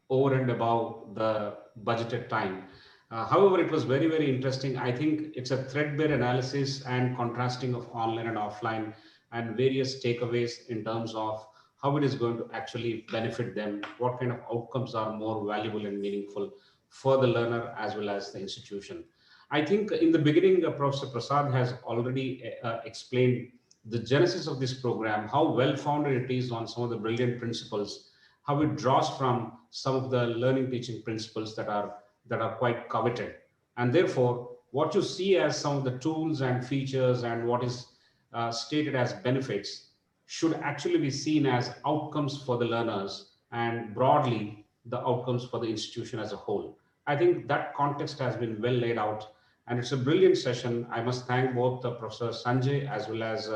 A: over and above the budgeted time. However, it was very, very interesting. I think it's a threadbare analysis and contrasting of online and offline and various takeaways in terms of how it is going to actually benefit them, what kind of outcomes are more valuable and meaningful for the learner as well as the institution. I think in the beginning, Professor Prasad has already explained the genesis of this program, how well founded it is on some of the brilliant principles, how it draws from some of the learning teaching principles that are quite coveted. And therefore, what you see as some of the tools and features and what is stated as benefits should actually be seen as outcomes for the learners and broadly the outcomes for the institution as a whole. I think that context has been well laid out, and it's a brilliant session. I must thank both Professor Sanjay as well as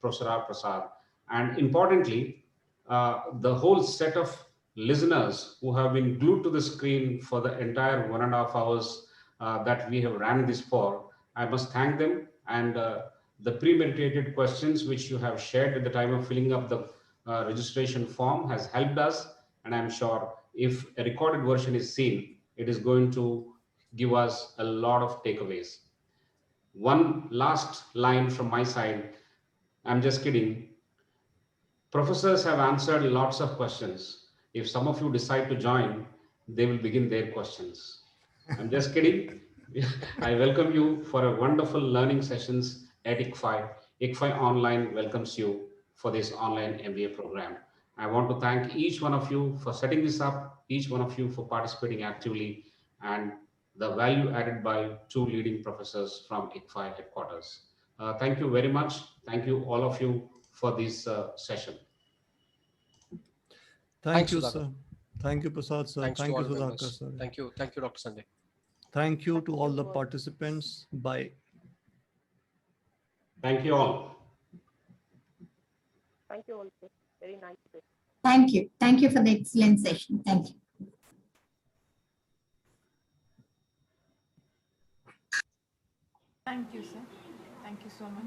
A: Professor R. Prasad. And importantly, the whole set of listeners who have been glued to the screen for the entire 1.5 hours that we have ran this for, I must thank them. And the premeditated questions which you have shared at the time of filling up the registration form has helped us. And I'm sure if a recorded version is seen, it is going to give us a lot of takeaways. One last line from my side. I'm just kidding. Professors have answered lots of questions. If some of you decide to join, they will begin their questions. I'm just kidding. I welcome you for a wonderful learning sessions at ICFI. ICFI Online welcomes you for this online MBA program. I want to thank each one of you for setting this up, each one of you for participating actively, and the value added by two leading professors from ICFI headquarters. Thank you very much. Thank you all of you for this session.
B: Thank
C: Thanks,
B: you,
C: Sudhakar.
B: sir. Thank you, Prasad, sir.
C: Thanks to
B: Thank you,
C: all
B: Sudhakar,
C: members.
B: sir.
C: Thank you, Dr. Sanjay.
B: Thank you to all the participants. Bye.
A: Thank you all.
D: Thank you also. Very nice.
E: Thank you. Thank you for the excellent session. Thank you.
F: Thank you, sir. Thank you so much.